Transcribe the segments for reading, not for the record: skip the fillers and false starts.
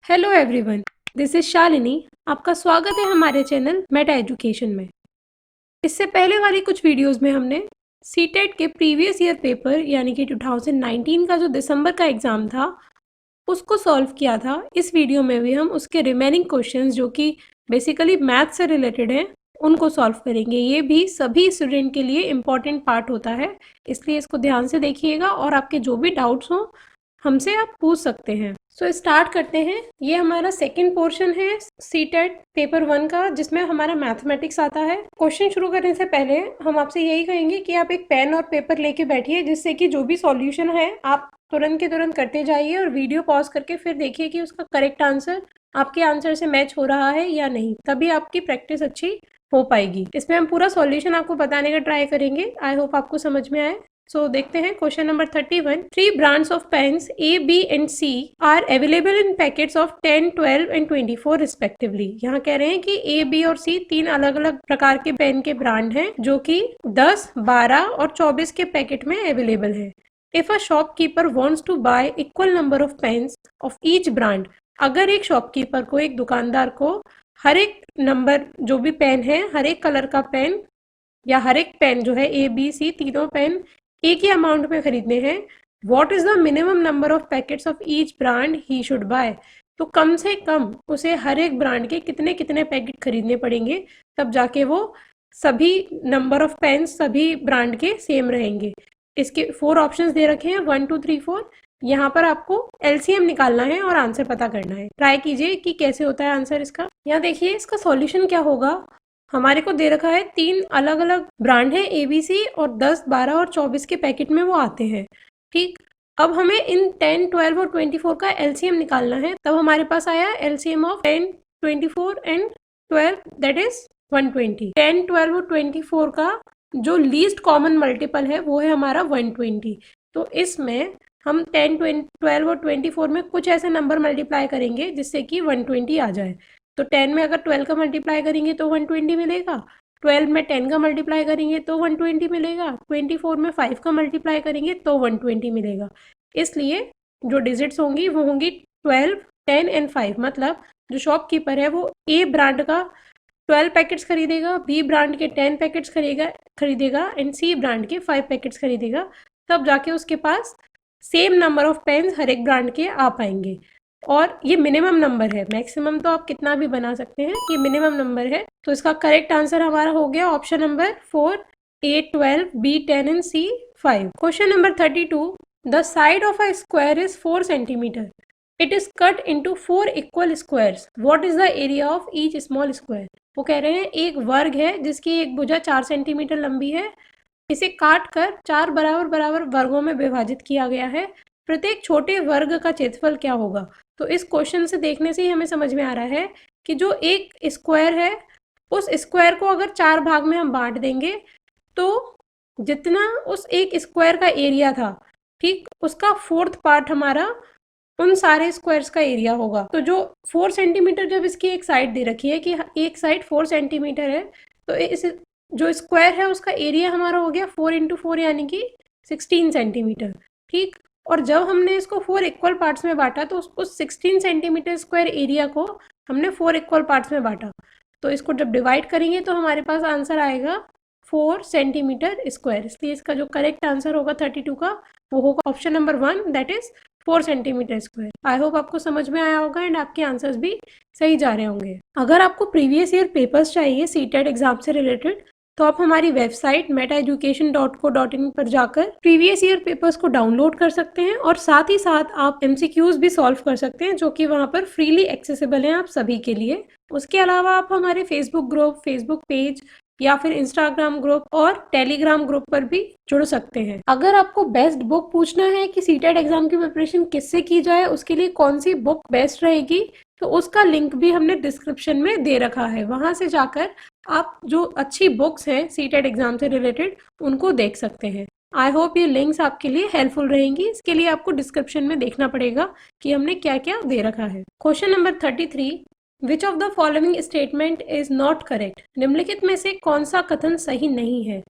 Hello everyone, this is Shalini. आपका स्वागत है हमारे चैनल मेटा एजुकेशन में। इससे पहले वाली कुछ वीडियोस में हमने सीटेट के प्रीवियस ईयर पेपर यानी कि 2019 का जो दिसंबर का एग्ज़ाम था उसको सॉल्व किया था। इस वीडियो में भी हम उसके रिमेनिंग क्वेश्चंस जो कि बेसिकली मैथ से रिलेटेड हैं उनको सॉल्व करेंगे। ये भी सभी स्टूडेंट के लिए इम्पॉर्टेंट पार्ट होता है, इसलिए इसको ध्यान से देखिएगा और आपके जो भी डाउट्स हों हमसे आप पूछ सकते हैं। सो स्टार्ट करते हैं। ये हमारा सेकंड पोर्शन है सीटेट पेपर 1 का, जिसमें हमारा मैथमेटिक्स आता है। क्वेश्चन शुरू करने से पहले हम आपसे यही कहेंगे कि आप एक पेन और पेपर लेके बैठिए, जिससे कि जो भी सॉल्यूशन है आप तुरंत के तुरंत करते जाइए और वीडियो पॉज करके फिर देखिए कि उसका करेक्ट आंसर आपके आंसर से मैच हो रहा है या नहीं, तभी आपकी प्रैक्टिस अच्छी हो पाएगी। इसमें हम पूरा सॉल्यूशन आपको बताने का ट्राई करेंगे। आई होप आपको समझ में आए। सो देखते हैं question number 31। 3 brands of pens A, B and C are available in packets of 10, 12 and 24 respectively। यहाँ कह रहे हैं कि A, B और C तीन अलग अलग प्रकार के पेन के ब्रांड हैं जो कि 10, 12 और 24 के पैकेट में अवेलेबल है। If a shopkeeper wants to buy equal number of pens of each brand, अगर एक शॉपकीपर को, एक दुकानदार को हर एक नंबर जो भी पेन है, हर एक कलर का पेन या हर एक पेन जो है A, B, C तीनों पेन एक ही अमाउंट में खरीदने हैं, what is the minimum number of packets of each brand he should buy. तो कम से कम उसे हर एक ब्रांड के कितने कितने पैकेट खरीदने पड़ेंगे, तब जाके वो सभी नंबर ऑफ पेन सभी ब्रांड के सेम रहेंगे। इसके 4 ऑप्शंस दे रखे हैं, 1, 2, 3, 4। यहाँ पर आपको एलसीएम निकालना है और आंसर पता करना है। ट्राई कीजिए कि कैसे होता है आंसर इसका। यहाँ देखिए इसका सॉल्यूशन क्या होगा। हमारे को दे रखा है 3 अलग अलग ब्रांड है ABC और 10, 12 और 24 के पैकेट में वो आते हैं। ठीक, अब हमें इन 10, 12 और 24 का एलसीएम निकालना है। तब हमारे पास आया LCM of 10, 24 and 12 that is 120। 10, 12 और 24 का जो लीस्ट कॉमन मल्टीपल है वो है हमारा 120। तो इसमें हम 10, 12 और 24 में कुछ ऐसे नंबर मल्टीप्लाई करेंगे जिससे कि 120 आ जाए। तो 10 में अगर 12 का मल्टीप्लाई करेंगे तो 120 मिलेगा, 12 में 10 का मल्टीप्लाई करेंगे तो 120 मिलेगा, 24 में 5 का मल्टीप्लाई करेंगे तो 120 मिलेगा। इसलिए जो डिजिट्स होंगी वो होंगी 12, 10 एंड 5। मतलब जो शॉपकीपर है वो ए ब्रांड का 12 पैकेट्स खरीदेगा, बी ब्रांड के 10 पैकेट्स खरीदेगा एंड सी ब्रांड के 5 पैकेट्स खरीदेगा। तब जाके उसके पास सेम नंबर ऑफ पेन्स हर एक ब्रांड के आ पाएंगे। और ये मिनिमम नंबर है, मैक्सिमम तो आप कितना भी बना सकते हैं, ये मिनिमम नंबर है। तो इसका करेक्ट आंसर हमारा हो गया option number 4, A 12, B 10 and C 5। Question number 32। The side of a square is 4 centimetre. It is cut into 4 equal squares. What is the area of each small square. वो कह रहे हैं एक वर्ग है जिसकी एक भुजा 4 सेंटीमीटर लंबी है, इसे काट कर 4 बराबर बराबर वर्गों में विभाजित किया गया है। प्रत्येक छोटे वर्ग का क्षेत्रफल क्या होगा। तो इस क्वेश्चन से देखने से ही हमें समझ में आ रहा है कि जो एक स्क्वायर है उस स्क्वायर को अगर 4 भाग में हम बांट देंगे तो जितना उस एक स्क्वायर का एरिया था, ठीक, उसका 4th पार्ट हमारा उन सारे स्क्वायर्स का एरिया होगा। तो जो 4 सेंटीमीटर जब इसकी एक साइड दे रखी है कि एक साइड 4 सेंटीमीटर है, तो इस जो स्क्वायर है उसका एरिया हमारा हो गया 4 इंटू 4 यानी कि 16 सेंटीमीटर। ठीक, और जब हमने इसको 4 इक्वल पार्ट्स में बांटा तो उस 16 सेंटीमीटर स्क्वायर एरिया को हमने 4 इक्वल पार्ट्स में बांटा। तो इसको जब डिवाइड करेंगे तो हमारे पास आंसर आएगा 4 सेंटीमीटर स्क्वायर। इसलिए इसका जो करेक्ट आंसर होगा 32 का वो होगा option number 1 that is 4 centimetre square. I hope आपको समझ में आया होगा एंड आपके आंसर्स भी सही जा रहे होंगे। अगर आपको प्रीवियस ईयर पेपर्स चाहिए सीटेट एग्जाम से रिलेटेड तो आप हमारी वेबसाइट metaeducation.co.in पर जाकर प्रीवियस ईयर पेपर्स को डाउनलोड कर सकते हैं और साथ ही साथ आप MCQs भी सॉल्व कर सकते हैं जो कि वहाँ पर फ्रीली एक्सेसिबल हैं आप सभी के लिए। उसके अलावा आप हमारे फेसबुक ग्रुप, फेसबुक पेज या फिर इंस्टाग्राम ग्रुप और टेलीग्राम ग्रुप पर भी जुड़ सकते हैं। अगर आपको बेस्ट बुक पूछना है कि सीटेट एग्जाम की प्रिपरेशन किससे की जाए, उसके लिए कौन सी बुक बेस्ट रहेगी, तो उसका लिंक भी हमने डिस्क्रिप्शन में दे रखा है। वहां से जाकर आप जो अच्छी बुक्स हैं सीटेट एग्जाम से रिलेटेड उनको देख सकते हैं। आई होप ये लिंक्स आपके लिए हेल्पफुल रहेंगी। इसके लिए आपको डिस्क्रिप्शन में देखना पड़ेगा कि हमने क्या क्या दे रखा है। Question number 33। Which of the following statement is not correct. निम्नलिखित में से कौन सा कथन सही नहीं है।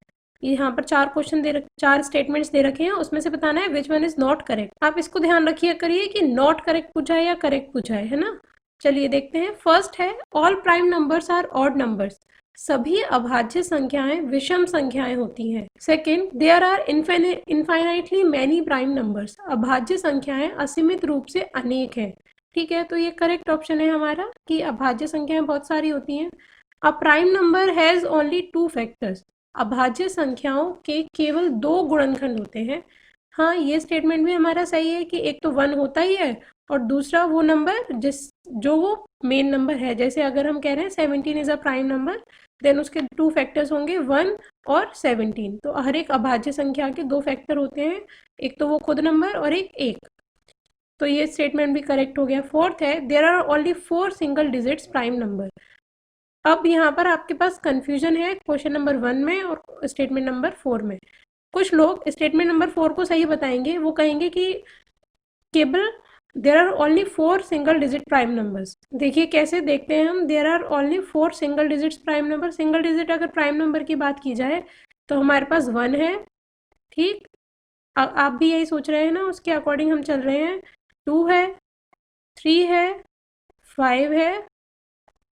यहाँ पर 4 स्टेटमेंट्स दे रखे हैं, उसमें से बताना है which one is not correct. आप इसको ध्यान रखिए करिए कि नॉट करेक्ट पूछा है या करेक्ट पूछा है ना। चलिए देखते हैं। फर्स्ट है all prime numbers are odd numbers, सभी अभाज्य संख्याएं विषम संख्याएं होती हैं। Second, there are infinitely many prime numbers, अभाज्य संख्याएं असीमित रूप से अनेक हैं। ठीक है, तो ये करेक्ट ऑप्शन है हमारा कि अभाज्य संख्याएं बहुत सारी होती हैं। अ prime number has only 2 factors, अभाज्य संख्याओं के केवल 2 गुणनखंड होते हैं। हाँ, ये स्टेटमेंट भी हमारा सही है कि एक तो 1 होता ही है और दूसरा वो नंबर जो वो मेन नंबर है। जैसे अगर हम कह रहे हैं 17 is a prime number, then उसके 2 फैक्टर्स होंगे 1 और 17। तो हर एक अभाज्य संख्या के 2 फैक्टर होते हैं, एक तो वो खुद नंबर और एक। तो ये स्टेटमेंट भी करेक्ट हो गया। फोर्थ है there are only 4 single digits prime number. अब यहाँ पर आपके पास कंफ्यूजन है क्वेश्चन नंबर 1 में और स्टेटमेंट नंबर 4 में। कुछ लोग स्टेटमेंट नंबर 4 को सही बताएंगे, वो कहेंगे कि केवल there are only 4 single digit prime numbers. देखिए कैसे देखते हैं हम, there are only 4 single digits prime number. Single digit अगर प्राइम नंबर की बात की जाए तो हमारे पास 1 है, ठीक। आप भी यही सोच रहे हैं ना, उसके अकॉर्डिंग हम चल रहे हैं। 2 है, 3 है, 5 है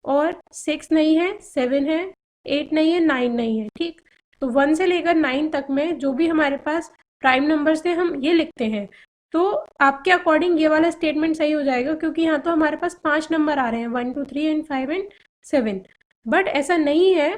और 6 नहीं है, 7 है, 8 नहीं है, 9 नहीं है, ठीक। तो 1 से लेकर 9 तक में जो भी हमारे पास प्राइम नंबर्स थे हम ये लिखते हैं। तो आपके अकॉर्डिंग ये वाला स्टेटमेंट सही हो जाएगा, क्योंकि यहाँ तो हमारे पास 5 नंबर आ रहे हैं, 1 2 3 एंड 5 एंड 7। बट ऐसा नहीं है,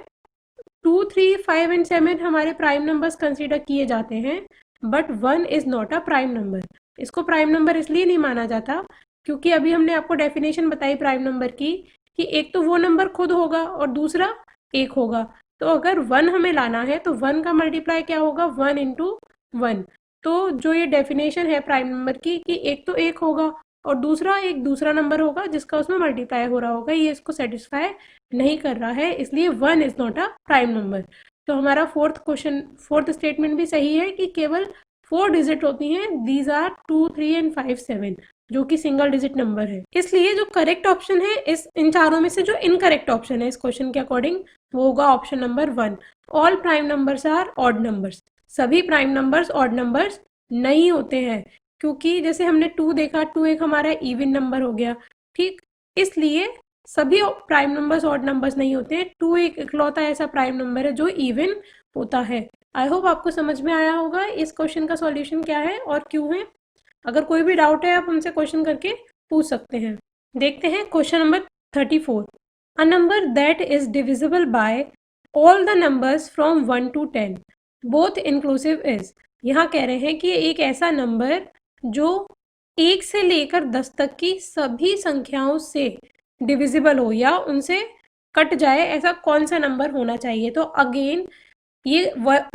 2 3 5 एंड 7 हमारे प्राइम नंबर्स कंसीडर किए जाते हैं, but 1 is not a prime number. इसको प्राइम नंबर इसलिए नहीं माना जाता क्योंकि अभी हमने आपको डेफिनेशन बताई प्राइम नंबर की कि एक तो वो नंबर खुद होगा और दूसरा एक होगा। तो अगर 1 हमें लाना है तो 1 का मल्टीप्लाई क्या होगा, 1 इंटू 1। तो जो ये डेफिनेशन है प्राइम नंबर की कि एक तो एक होगा और दूसरा एक दूसरा नंबर होगा जिसका उसमें मल्टीप्लाई हो रहा होगा, ये इसको सेटिस्फाई नहीं कर रहा है, इसलिए 1 is not a prime number. तो हमारा फोर्थ स्टेटमेंट भी सही है कि केवल 4 डिजिट होती हैं, दीज आर 2 3 एंड 5 7, जो कि सिंगल डिजिट नंबर है। इसलिए जो करेक्ट ऑप्शन है इन चारों में से जो इनकरेक्ट ऑप्शन है इस क्वेश्चन के अकॉर्डिंग, वो होगा option number 1। All prime numbers are odd numbers, सभी प्राइम नंबर्स ऑड नंबर्स नहीं होते हैं, क्योंकि जैसे हमने 2 देखा, 2 एक हमारा इवन नंबर हो गया, ठीक। इसलिए सभी प्राइम नंबर्स ऑड नंबर्स नहीं होते हैं, 2 एक इकलौता ऐसा प्राइम नंबर है जो इवन होता है। आई होप आपको समझ में आया होगा इस क्वेश्चन का सॉल्यूशन क्या है और क्यों है। अगर कोई भी डाउट है आप हमसे क्वेश्चन करके पूछ सकते हैं। देखते हैं question number 34। A number that is divisible by all the numbers from 1 to 10 both inclusive is. यहाँ कह रहे हैं कि एक ऐसा नंबर जो 1 से लेकर 10 तक की सभी संख्याओं से डिविजिबल हो या उनसे कट जाए, ऐसा कौन सा नंबर होना चाहिए। तो अगेन ये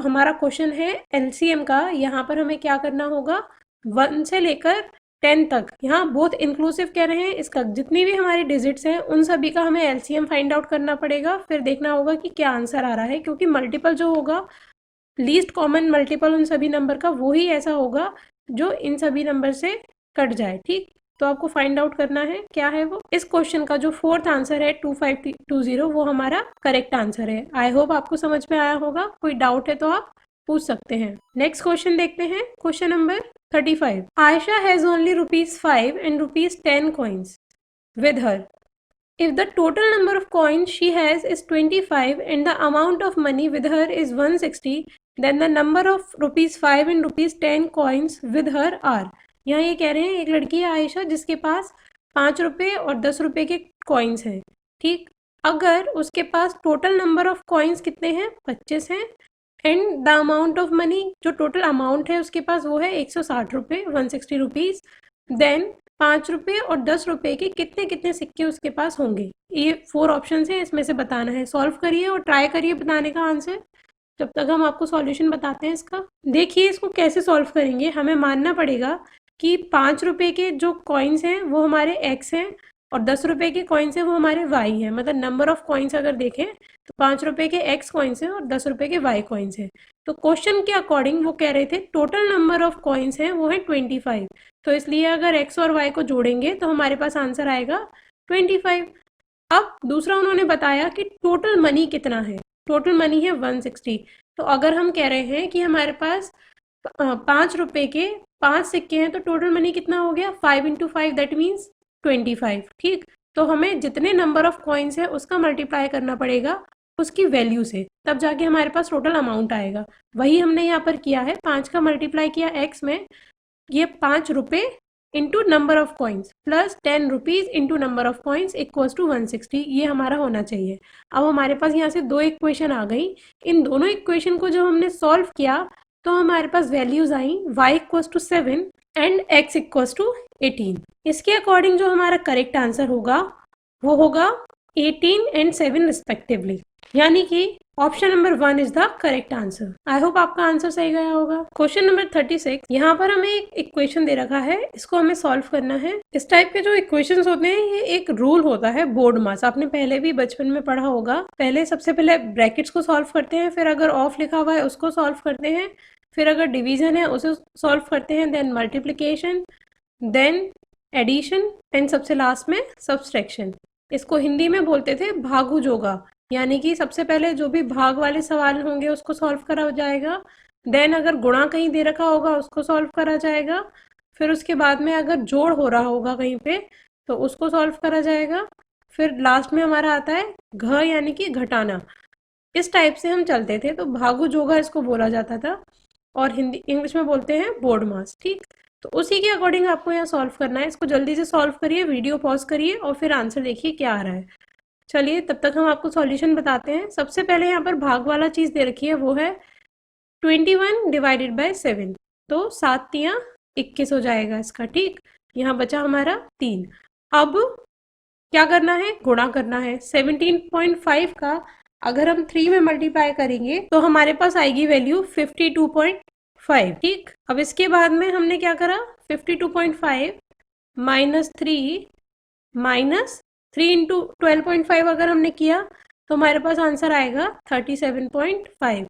हमारा क्वेश्चन है एलसीएम का। यहाँ पर हमें क्या करना होगा, 1 से लेकर 10 तक, यहाँ बोथ इंक्लूसिव कह रहे हैं, इसका जितनी भी हमारी डिजिट्स हैं उन सभी का हमें एलसीएम फाइंड आउट करना पड़ेगा। फिर देखना होगा कि क्या आंसर आ रहा है, क्योंकि मल्टीपल जो होगा, लीस्ट कॉमन मल्टीपल उन सभी नंबर का, वो ही ऐसा होगा जो इन सभी नंबर से कट जाए, ठीक। तो आपको फाइंड आउट करना है क्या है वो। इस क्वेश्चन का जो फोर्थ आंसर है 2520, वो हमारा करेक्ट आंसर है। आई होप आपको समझ में आया होगा। कोई डाउट है तो आप पूछ सकते हैं। नेक्स्ट क्वेश्चन देखते हैं, question number 35। Ayesha has only ₹5 and ₹10 coins with her. If the total number of coins she has is 25 and the amount of money with her is 160, then the number of ₹5 and ₹10 coins with her are. यहाँ ये कह रहे हैं एक लड़की है आयशा जिसके पास 5 रुपये और 10 रुपये के कॉइन्स हैं, ठीक। अगर उसके पास टोटल नंबर ऑफ कॉइन्स कितने हैं, 25 हैं, and the amount of money, जो टोटल अमाउंट है उसके पास वो है 160 रुपये, 160 रुपीज़, देन 5 रुपये और 10 रुपये के कितने कितने सिक्के उसके पास होंगे। ये 4 ऑप्शन हैं, इसमें से बताना है। सॉल्व करिए और ट्राई करिए बताने का आंसर, जब तक हम आपको सॉल्यूशन बताते हैं इसका। देखिए इसको कैसे सॉल्व करेंगे, हमें मानना पड़ेगा कि 5 रुपये के जो कॉइन्स हैं वो हमारे एक्स हैं और 10 रुपये के कॉइन्स हैं वो हमारे वाई हैं। मतलब नंबर ऑफ कॉइन्स अगर देखें तो 5 रुपये के एक्स कॉइन्स हैं और 10 रुपये के वाई कॉइन्स हैं। तो क्वेश्चन के अकॉर्डिंग वो कह रहे थे टोटल नंबर ऑफ कॉइन्स हैं वो है 25। तो इसलिए अगर एक्स और वाई को जोड़ेंगे तो हमारे पास आंसर आएगा 25। अब दूसरा उन्होंने बताया कि टोटल मनी कितना है। टोटल मनी है 160। तो अगर हम कह रहे हैं कि हमारे पास 5 रुपए के 5 सिक्के हैं, तो टोटल मनी कितना हो गया? 5 इंटू 5 दैट मीन्स 25। ठीक, तो हमें जितने नंबर ऑफ कॉइन्स है उसका मल्टीप्लाई करना पड़ेगा उसकी वैल्यू से, तब जाके हमारे पास टोटल अमाउंट आएगा। वही हमने यहाँ पर किया है, 5 का मल्टीप्लाई किया एक्स में, ये 5 रुपए into number of coins plus 10 rupees into number of coins equals to 160, ये हमारा होना चाहिए। अब हमारे पास यहाँ से दो इक्वेशन आ गई। इन दोनों इक्वेशन को जब हमने सॉल्व किया तो हमारे पास वैल्यूज आई y equals to 7 and x equals to 18। इसके अकॉर्डिंग जो हमारा करेक्ट आंसर होगा वो होगा 18 एंड 7 रिस्पेक्टिवली, यानी कि option number 1 is the correct answer. I hope आपका आंसर सही गया होगा। क्वेश्चन नंबर 36, यहाँ पर हमें एक इक्वेशन दे रखा है, इसको हमें सॉल्व करना है। इस टाइप के जो इक्वेशंस होते हैं ये एक रूल होता है बोर्ड मास, आपने पहले भी बचपन में पढ़ा होगा। पहले सबसे पहले ब्रैकेट्स को सॉल्व करते हैं, फिर अगर ऑफ लिखा हुआ है उसको सॉल्व करते हैं, फिर अगर डिवीजन है उसे सॉल्व करते हैं, then multiplication, then addition and सबसे लास्ट में सब्सट्रैक्शन। इसको हिंदी में बोलते थे भागु जोगा, यानी कि सबसे पहले जो भी भाग वाले सवाल होंगे उसको सॉल्व करा जाएगा, देन अगर गुणा कहीं दे रखा होगा उसको सॉल्व करा जाएगा, फिर उसके बाद में अगर जोड़ हो रहा होगा कहीं पे तो उसको सॉल्व करा जाएगा, फिर लास्ट में हमारा आता है घ यानी कि घटाना। इस टाइप से हम चलते थे, तो भागु जोगा इसको बोला जाता था और हिंदी इंग्लिश में बोलते हैं बोर्ड मास। ठीक, तो उसी के अकॉर्डिंग आपको यहाँ सॉल्व करना है। इसको जल्दी से सॉल्व करिए, वीडियो पॉज करिए और फिर आंसर देखिए क्या आ रहा है। चलिए तब तक हम आपको सॉल्यूशन बताते हैं। सबसे पहले यहाँ पर भाग वाला चीज़ दे रखी है, वो है 21 डिवाइडेड बाय 7, तो 7 तियाँ 21 हो जाएगा इसका। ठीक, यहाँ बचा हमारा 3। अब क्या करना है? गुणा करना है। 17.5 का अगर हम 3 में मल्टीप्लाई करेंगे तो हमारे पास आएगी वैल्यू 52.5। ठीक, अब इसके बाद में हमने क्या करा? 52.5 माइनस 3 माइनस 3 इंटू 12.5 अगर हमने किया तो हमारे पास आंसर आएगा 37.5।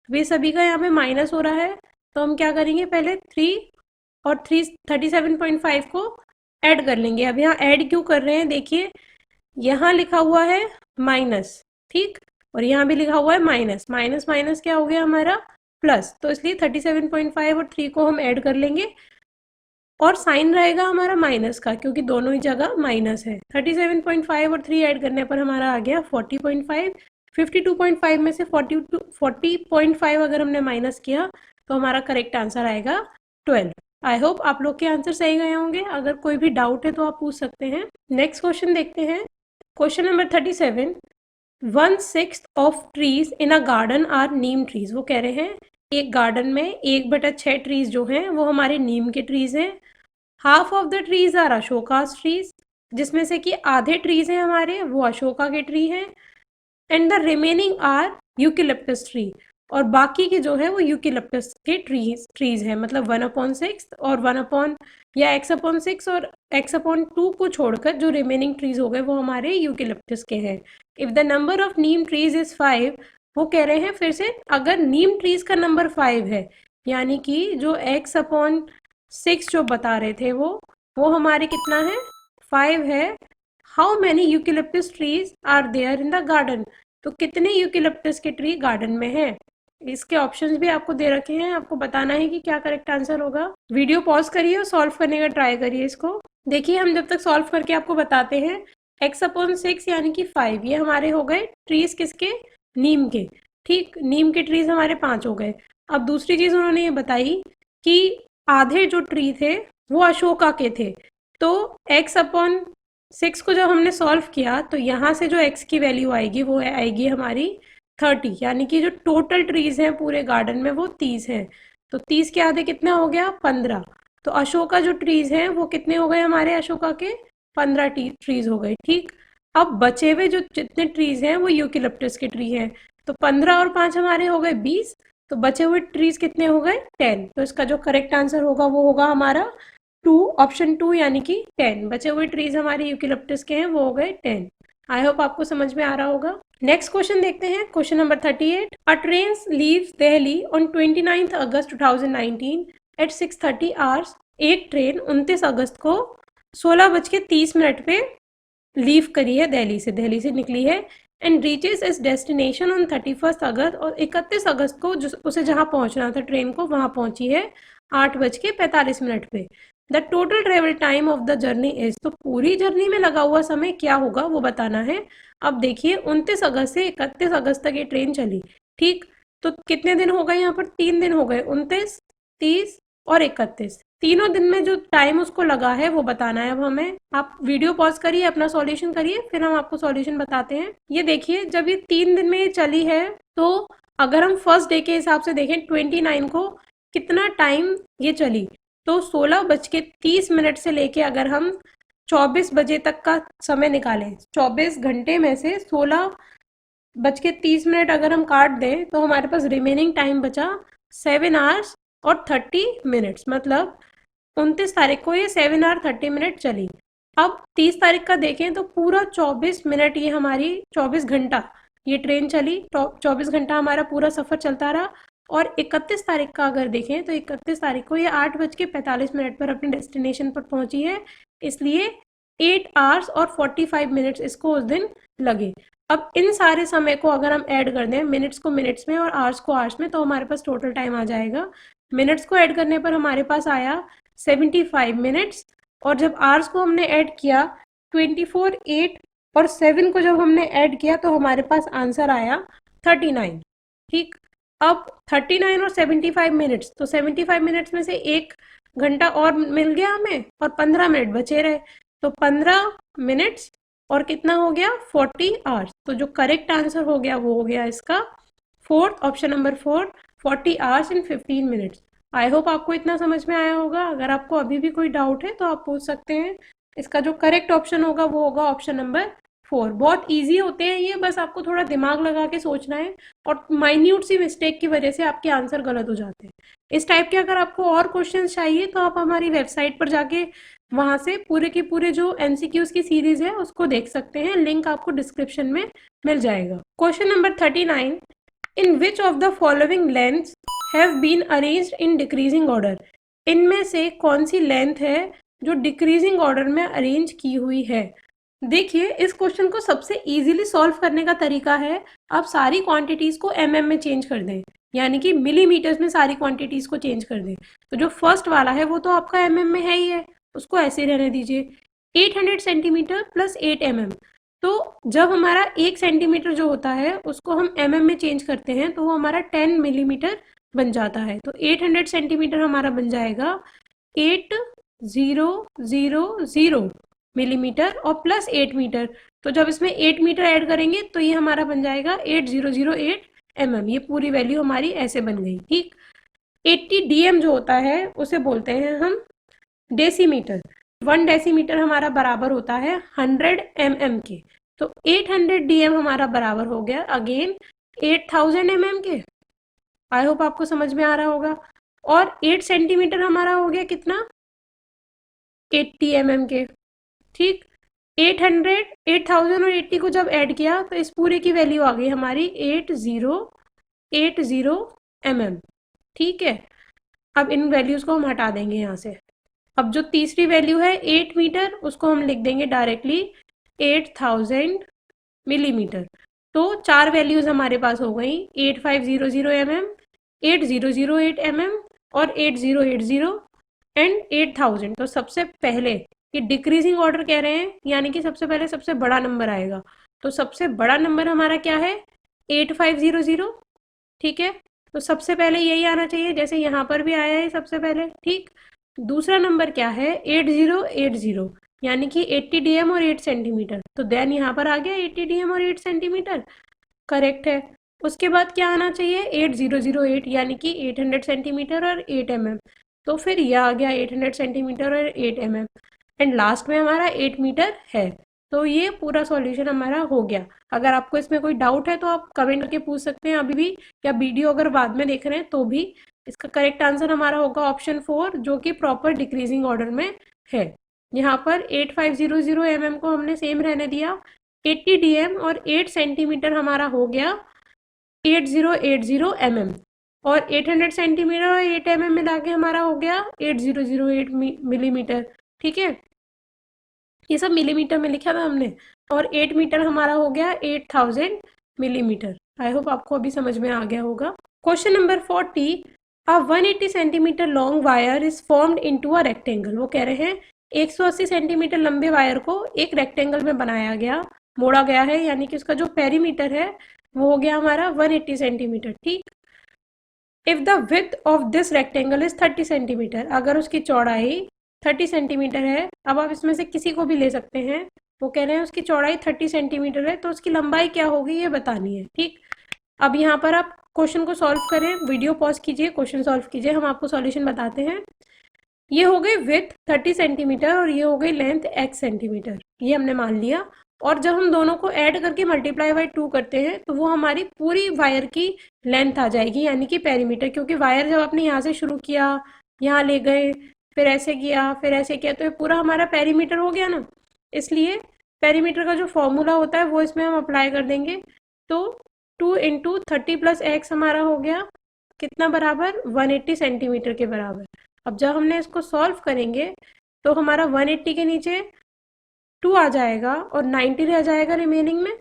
वे सभी का यहाँ पे माइनस हो रहा है, तो हम क्या करेंगे? पहले 3 और 37.5 को ऐड कर लेंगे। अब यहाँ ऐड क्यों कर रहे हैं? देखिए यहाँ लिखा हुआ है माइनस, ठीक, और यहाँ भी लिखा हुआ है माइनस। माइनस माइनस क्या हो गया हमारा? प्लस, तो इसलिए 37.5 और 3 को हम ऐड कर लेंगे और साइन रहेगा हमारा माइनस का, क्योंकि दोनों ही जगह माइनस है। 37.5 और 3 ऐड करने पर हमारा आ गया 40.5। 52.5 में से 40.5 अगर हमने माइनस किया तो हमारा करेक्ट आंसर आएगा 12। आई होप आप लोग के आंसर सही गए होंगे। अगर कोई भी डाउट है तो आप पूछ सकते हैं। नेक्स्ट क्वेश्चन देखते हैं। Question number 37, 1/6 of trees in a garden are neem trees. वो कह रहे हैं एक गार्डन में 1/6 ट्रीज जो हैं वो हमारे नीम के ट्रीज हैं। Half of the trees are अशोकास ट्रीज, जिसमें से कि आधे ट्रीज हैं हमारे वो अशोका के ट्री हैं, and the remaining are eucalyptus tree, और बाकी के जो है वो यूकेलिप्टस के ट्रीज हैं। मतलब 1/6 और 1 अपॉन या x/6 और x/2 को छोड़कर जो रिमेनिंग ट्रीज हो गए वो हमारे यूकेलिप्टस के हैं। If the number of Neem trees is 5, वो कह रहे हैं फिर से अगर नीम ट्रीज का नंबर 5 है, यानी कि जो x/6 जो बता रहे थे वो हमारे कितना है? 5 है। How many eucalyptus trees are there in the garden, तो कितने यूकेलिप्टस के ट्री गार्डन में हैं? इसके ऑप्शंस भी आपको दे रखे हैं, आपको बताना है कि क्या करेक्ट आंसर होगा। वीडियो पॉज करिए और सॉल्व करने का ट्राई करिए इसको। देखिए हम जब तक सॉल्व करके आपको बताते हैं। x/6 यानी कि 5, ये हमारे हो गए ट्रीज किसके? नीम के। ठीक, नीम के ट्रीज हमारे 5 हो गए। अब दूसरी चीज उन्होंने ये बताई कि आधे जो ट्री थे वो अशोका के थे, तो x/6 को जब हमने सॉल्व किया तो यहाँ से जो x की वैल्यू आएगी वो आएगी हमारी 30, यानी कि जो टोटल ट्रीज हैं पूरे गार्डन में वो 30 हैं। तो 30 के आधे कितना हो गया? 15। तो अशोका जो ट्रीज हैं वो कितने हो गए हमारे? अशोका के 15 ट्रीज हो गए। ठीक, अब बचे हुए जो जितने ट्रीज हैं वो यूकेलिप्टस के ट्री हैं, तो 15 और 5 हमारे हो गए 20, तो बचे हुए ट्रीज कितने हो गए? 10। तो इसका जो करेक्ट आंसर होगा वो होगा हमारा 2, ऑप्शन 2 यानी कि 10। बचे हुए ट्रीज हमारे यूकेलिप्टस के हैं वो हो गए 10। आई होप आपको समझ में आ रहा होगा। नेक्स्ट क्वेश्चन देखते हैं। Question number 38, a train leaves Delhi on 29 August 2019 at 6:30 hours. एक ट्रेन 29 अगस्त को 16:30 पे लीव करी है, दिल्ली से निकली है, एंड रीचेस इस डेस्टिनेशन ऑन 31 अगस्त, और 31 अगस्त को उसे जहाँ पहुँचना था ट्रेन को, वहाँ पहुँची है 8:45 पे। The total travel time of the journey is, तो पूरी जर्नी में लगा हुआ समय क्या होगा वो बताना है। अब देखिए 29 अगस्त से 31 अगस्त तक ये ट्रेन चली, ठीक। तो कितने दिन हो गए यहाँ पर, 3 दिन हो गए, 29, 30 और 31। तीनों दिन में जो टाइम उसको लगा है वो बताना है अब हमें। आप वीडियो पॉज करिए, अपना सॉल्यूशन करिए, फिर हम आपको सॉल्यूशन बताते हैं। ये देखिए जब ये 3 दिन में ये चली है, तो अगर हम फर्स्ट डे के हिसाब से देखें 29 को कितना टाइम ये चली, तो 16:30 से लेके अगर हम 24 बजे तक का समय निकालें, 24 घंटे में से 16:30 अगर हम काट दें, तो हमारे पास रिमेनिंग टाइम बचा 7 आवर्स और 30 मिनट्स। मतलब 29 तारीख को ये 7 आवर 30 मिनट चली। अब 30 तारीख का देखें तो पूरा 24 मिनट ये हमारी 24 घंटा ये ट्रेन चली, 24 घंटा हमारा पूरा सफ़र चलता रहा। और 31 तारीख का अगर देखें तो 31 तारीख को ये 8:45 पर अपने डेस्टिनेशन पर पहुंची है, इसलिए 8 आवर्स और 45 मिनट्स इसको उस दिन लगे। अब इन सारे समय को अगर हम ऐड कर दें, मिनट्स को मिनट्स में और आवर्स को आवर्स में, तो हमारे पास टोटल टाइम आ जाएगा। मिनट्स को ऐड करने पर हमारे पास आया 75 मिनट्स, और जब आवर्स को हमने ऐड किया 24, 8 और 7 को जब हमने ऐड किया तो हमारे पास आंसर आया 39, ठीक। अब 39 और 75 मिनट्स, तो 75 मिनट्स में से 1 घंटा और मिल गया हमें और 15 मिनट बचे रहे, तो 15 मिनट्स और कितना हो गया 40 आवर्स। तो जो करेक्ट आंसर हो गया वो हो गया इसका fourth, option number 4, 40 hours in 15 minutes. I hope आपको इतना समझ में आया होगा। अगर आपको अभी भी कोई डाउट है तो आप पूछ सकते हैं। इसका जो करेक्ट ऑप्शन होगा वो होगा ऑप्शन नंबर 4। बहुत इजी होते हैं ये, बस आपको थोड़ा दिमाग लगा के सोचना है, और माइन्यूट सी मिस्टेक की वजह से आपके आंसर गलत हो जाते हैं। इस टाइप के अगर आपको और क्वेश्चन चाहिए तो आप हमारी वेबसाइट पर जाके वहाँ से पूरे के पूरे जो एमसीक्यूज की सीरीज है उसको देख सकते हैं, लिंक आपको डिस्क्रिप्शन में मिल जाएगा। Question number 39, in which of the following lengths have been arranged in decreasing order, इनमें से कौन सी लेंथ है जो डिक्रीजिंग ऑर्डर में अरेंज की हुई है। देखिए इस क्वेश्चन को सबसे इजीली सॉल्व करने का तरीका है, आप सारी क्वांटिटीज को एमएम में चेंज कर दें, यानी कि मिलीमीटर्स में सारी क्वांटिटीज को चेंज कर दें। तो जो फर्स्ट वाला है वो तो आपका एमएम में है ही है, उसको ऐसे रहने दीजिए। 800 सेंटीमीटर प्लस 8 एमएम, तो जब हमारा 1 सेंटीमीटर जो होता है उसको हम एमएम में चेंज करते हैं तो वो हमारा 10 मिलीमीटर बन जाता है। तो 800 सेंटीमीटर हमारा बन जाएगा 8000 मिलीमीटर और प्लस 8 मीटर। तो जब इसमें 8 मीटर ऐड करेंगे तो ये हमारा बन जाएगा 8008 mm। ये पूरी वैल्यू हमारी ऐसे बन गई, ठीक। 80 डीएम जो होता है उसे बोलते हैं हम डेसीमीटर। 1 डेसीमीटर हमारा बराबर होता है 100 mm के। तो 800 डीएम हमारा बराबर हो गया अगेन 8000 mm के। आई होप आपको समझ में आ रहा होगा। और 8 सेंटीमीटर हमारा हो गया कितना, 80 mm के, ठीक। 800, 8000 और 80 को जब ऐड किया तो इस पूरे की वैल्यू आ गई हमारी 8080 mm, ठीक है। अब इन वैल्यूज को हम हटा देंगे यहाँ से। अब जो तीसरी वैल्यू है 8 मीटर, उसको हम लिख देंगे डायरेक्टली 8000 मिलीमीटर। तो 4 वैल्यूज हमारे पास हो गई 8500 mm, 8008 mm और 8080 एंड 8000। तो सबसे पहले ये डिक्रीजिंग ऑर्डर कह रहे हैं, यानी कि सबसे पहले सबसे बड़ा नंबर आएगा। तो सबसे बड़ा नंबर हमारा क्या है 8500, ठीक है। तो सबसे पहले यही आना चाहिए, जैसे यहाँ पर भी आया है सबसे पहले, ठीक। दूसरा नंबर क्या है 8080, यानी कि 80 डीएम और 8 सेंटीमीटर। तो देन यहाँ पर आ गया 80 डीएम और 8 सेंटीमीटर, करेक्ट है। उसके बाद क्या आना चाहिए 8008, यानी कि 800 सेंटीमीटर और 8 mm। तो फिर यह आ गया 800 सेंटीमीटर और 8 mm, एंड लास्ट में हमारा 8 मीटर है। तो ये पूरा सॉल्यूशन हमारा हो गया। अगर आपको इसमें कोई डाउट है तो आप कमेंट करके पूछ सकते हैं अभी भी, या वीडियो अगर बाद में देख रहे हैं तो भी। इसका करेक्ट आंसर हमारा होगा ऑप्शन 4, जो कि प्रॉपर डिक्रीजिंग ऑर्डर में है। यहाँ पर 8500 mm को हमने सेम रहने दिया, 80 डीएम और 8 सेंटीमीटर हमारा हो गया 8080 mm, और 800 सेंटीमीटर और 8 mm मिला के हमारा हो गया 8008 मिलीमीटर, ठीक है। ये सब मिलीमीटर में लिखा था हमने, और 8 मीटर हमारा हो गया 8000 मिलीमीटर। आई होप आपको अभी समझ में आ गया होगा। Question number 40, a 180 centimetre long wire is formed into a rectangle. वो कह रहे हैं 180 सेंटीमीटर लंबे वायर को एक रेक्टेंगल में बनाया गया, मोड़ा गया है, यानी कि उसका जो पेरीमीटर है वो हो गया हमारा 180 सेंटीमीटर। ठीक, if the width of this rectangle is 30 centimetre, अगर उसकी चौड़ाई 30 सेंटीमीटर है, अब आप इसमें से किसी को भी ले सकते हैं, वो कह रहे हैं उसकी चौड़ाई 30 सेंटीमीटर है तो उसकी लंबाई क्या होगी ये बतानी है। ठीक, अब यहाँ पर आप क्वेश्चन को सॉल्व करें, वीडियो पॉज कीजिए, क्वेश्चन सॉल्व कीजिए, हम आपको सॉल्यूशन बताते हैं। ये हो गई विड्थ 30 सेंटीमीटर और ये हो गई लेंथ x सेंटीमीटर, ये हमने मान लिया। और जब हम दोनों को ऐड करके मल्टीप्लाई बाई 2 करते हैं तो वो हमारी पूरी वायर की लेंथ आ जाएगी, यानी कि पेरीमीटर, क्योंकि वायर जब आपने यहाँ से शुरू किया, यहाँ ले गए, फिर ऐसे किया, फिर ऐसे किया, तो ये पूरा हमारा पेरीमीटर हो गया ना। इसलिए पेरीमीटर का जो फॉर्मूला होता है वो इसमें हम अप्लाई कर देंगे। तो 2 इंटू 30 प्लस एक्स हमारा हो गया कितना बराबर, 180 सेंटीमीटर के बराबर। अब जब हमने इसको सॉल्व करेंगे तो हमारा 180 के नीचे 2 आ जाएगा और 90 रह जाएगा रिमेनिंग में।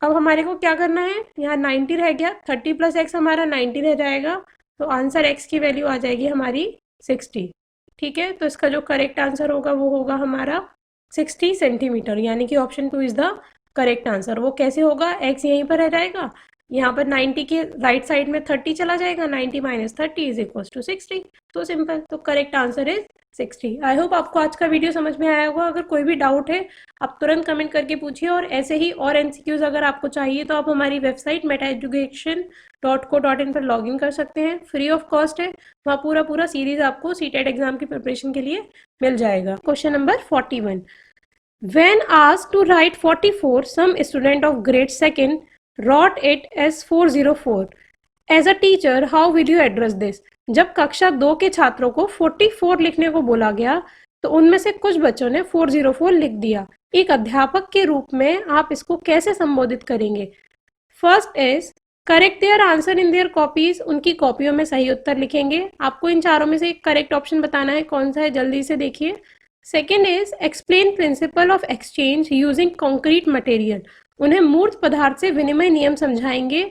अब हमारे को क्या करना है, यहाँ 90 रह गया, 30 प्लस एक्स हमारा 90 रह जाएगा, तो आंसर एक्स की वैल्यू आ जाएगी हमारी 60। ठीक है, तो इसका जो करेक्ट आंसर होगा वो होगा हमारा 60 सेंटीमीटर, यानी कि option 2 is the correct answer. वो कैसे होगा, एक्स यहीं पर रह जाएगा, यहाँ पर 90 के राइट साइड में 30 चला जाएगा, 90 माइनस 30 इज इक्वल टू 60। तो सिंपल, तो correct answer is 60। I hope आपको आज का वीडियो समझ में आया होगा। अगर कोई भी डाउट है आप तुरंत कमेंट करके पूछिए, और ऐसे ही और एमसीक्यूज अगर आपको चाहिए तो आप हमारी वेबसाइट metaeducation.co.in पर लॉग इन कर सकते हैं, फ्री ऑफ कॉस्ट है। वहाँ पूरा पूरा सीरीज आपको सीटेट एग्जाम की प्रिपरेशन के लिए मिल जाएगा। Question number 41, when asked to write 44, some student of grade 2nd wrote it as 404. As a teacher, how will you address this? जब कक्षा 2 के छात्रों को 44 लिखने को बोला गया तो उनमें से कुछ बच्चों ने 404 लिख दिया। एक अध्यापक के रूप में आप इसको कैसे संबोधित करेंगे? First is correct their answer in their copies, उनकी कॉपियों में सही उत्तर लिखेंगे। आपको इन चारों में से एक करेक्ट ऑप्शन बताना है, कौन सा है जल्दी से देखिए। Second is explain principle of exchange using concrete material, उन्हें मूर्त पदार्थ से विनिमय नियम समझाएंगे।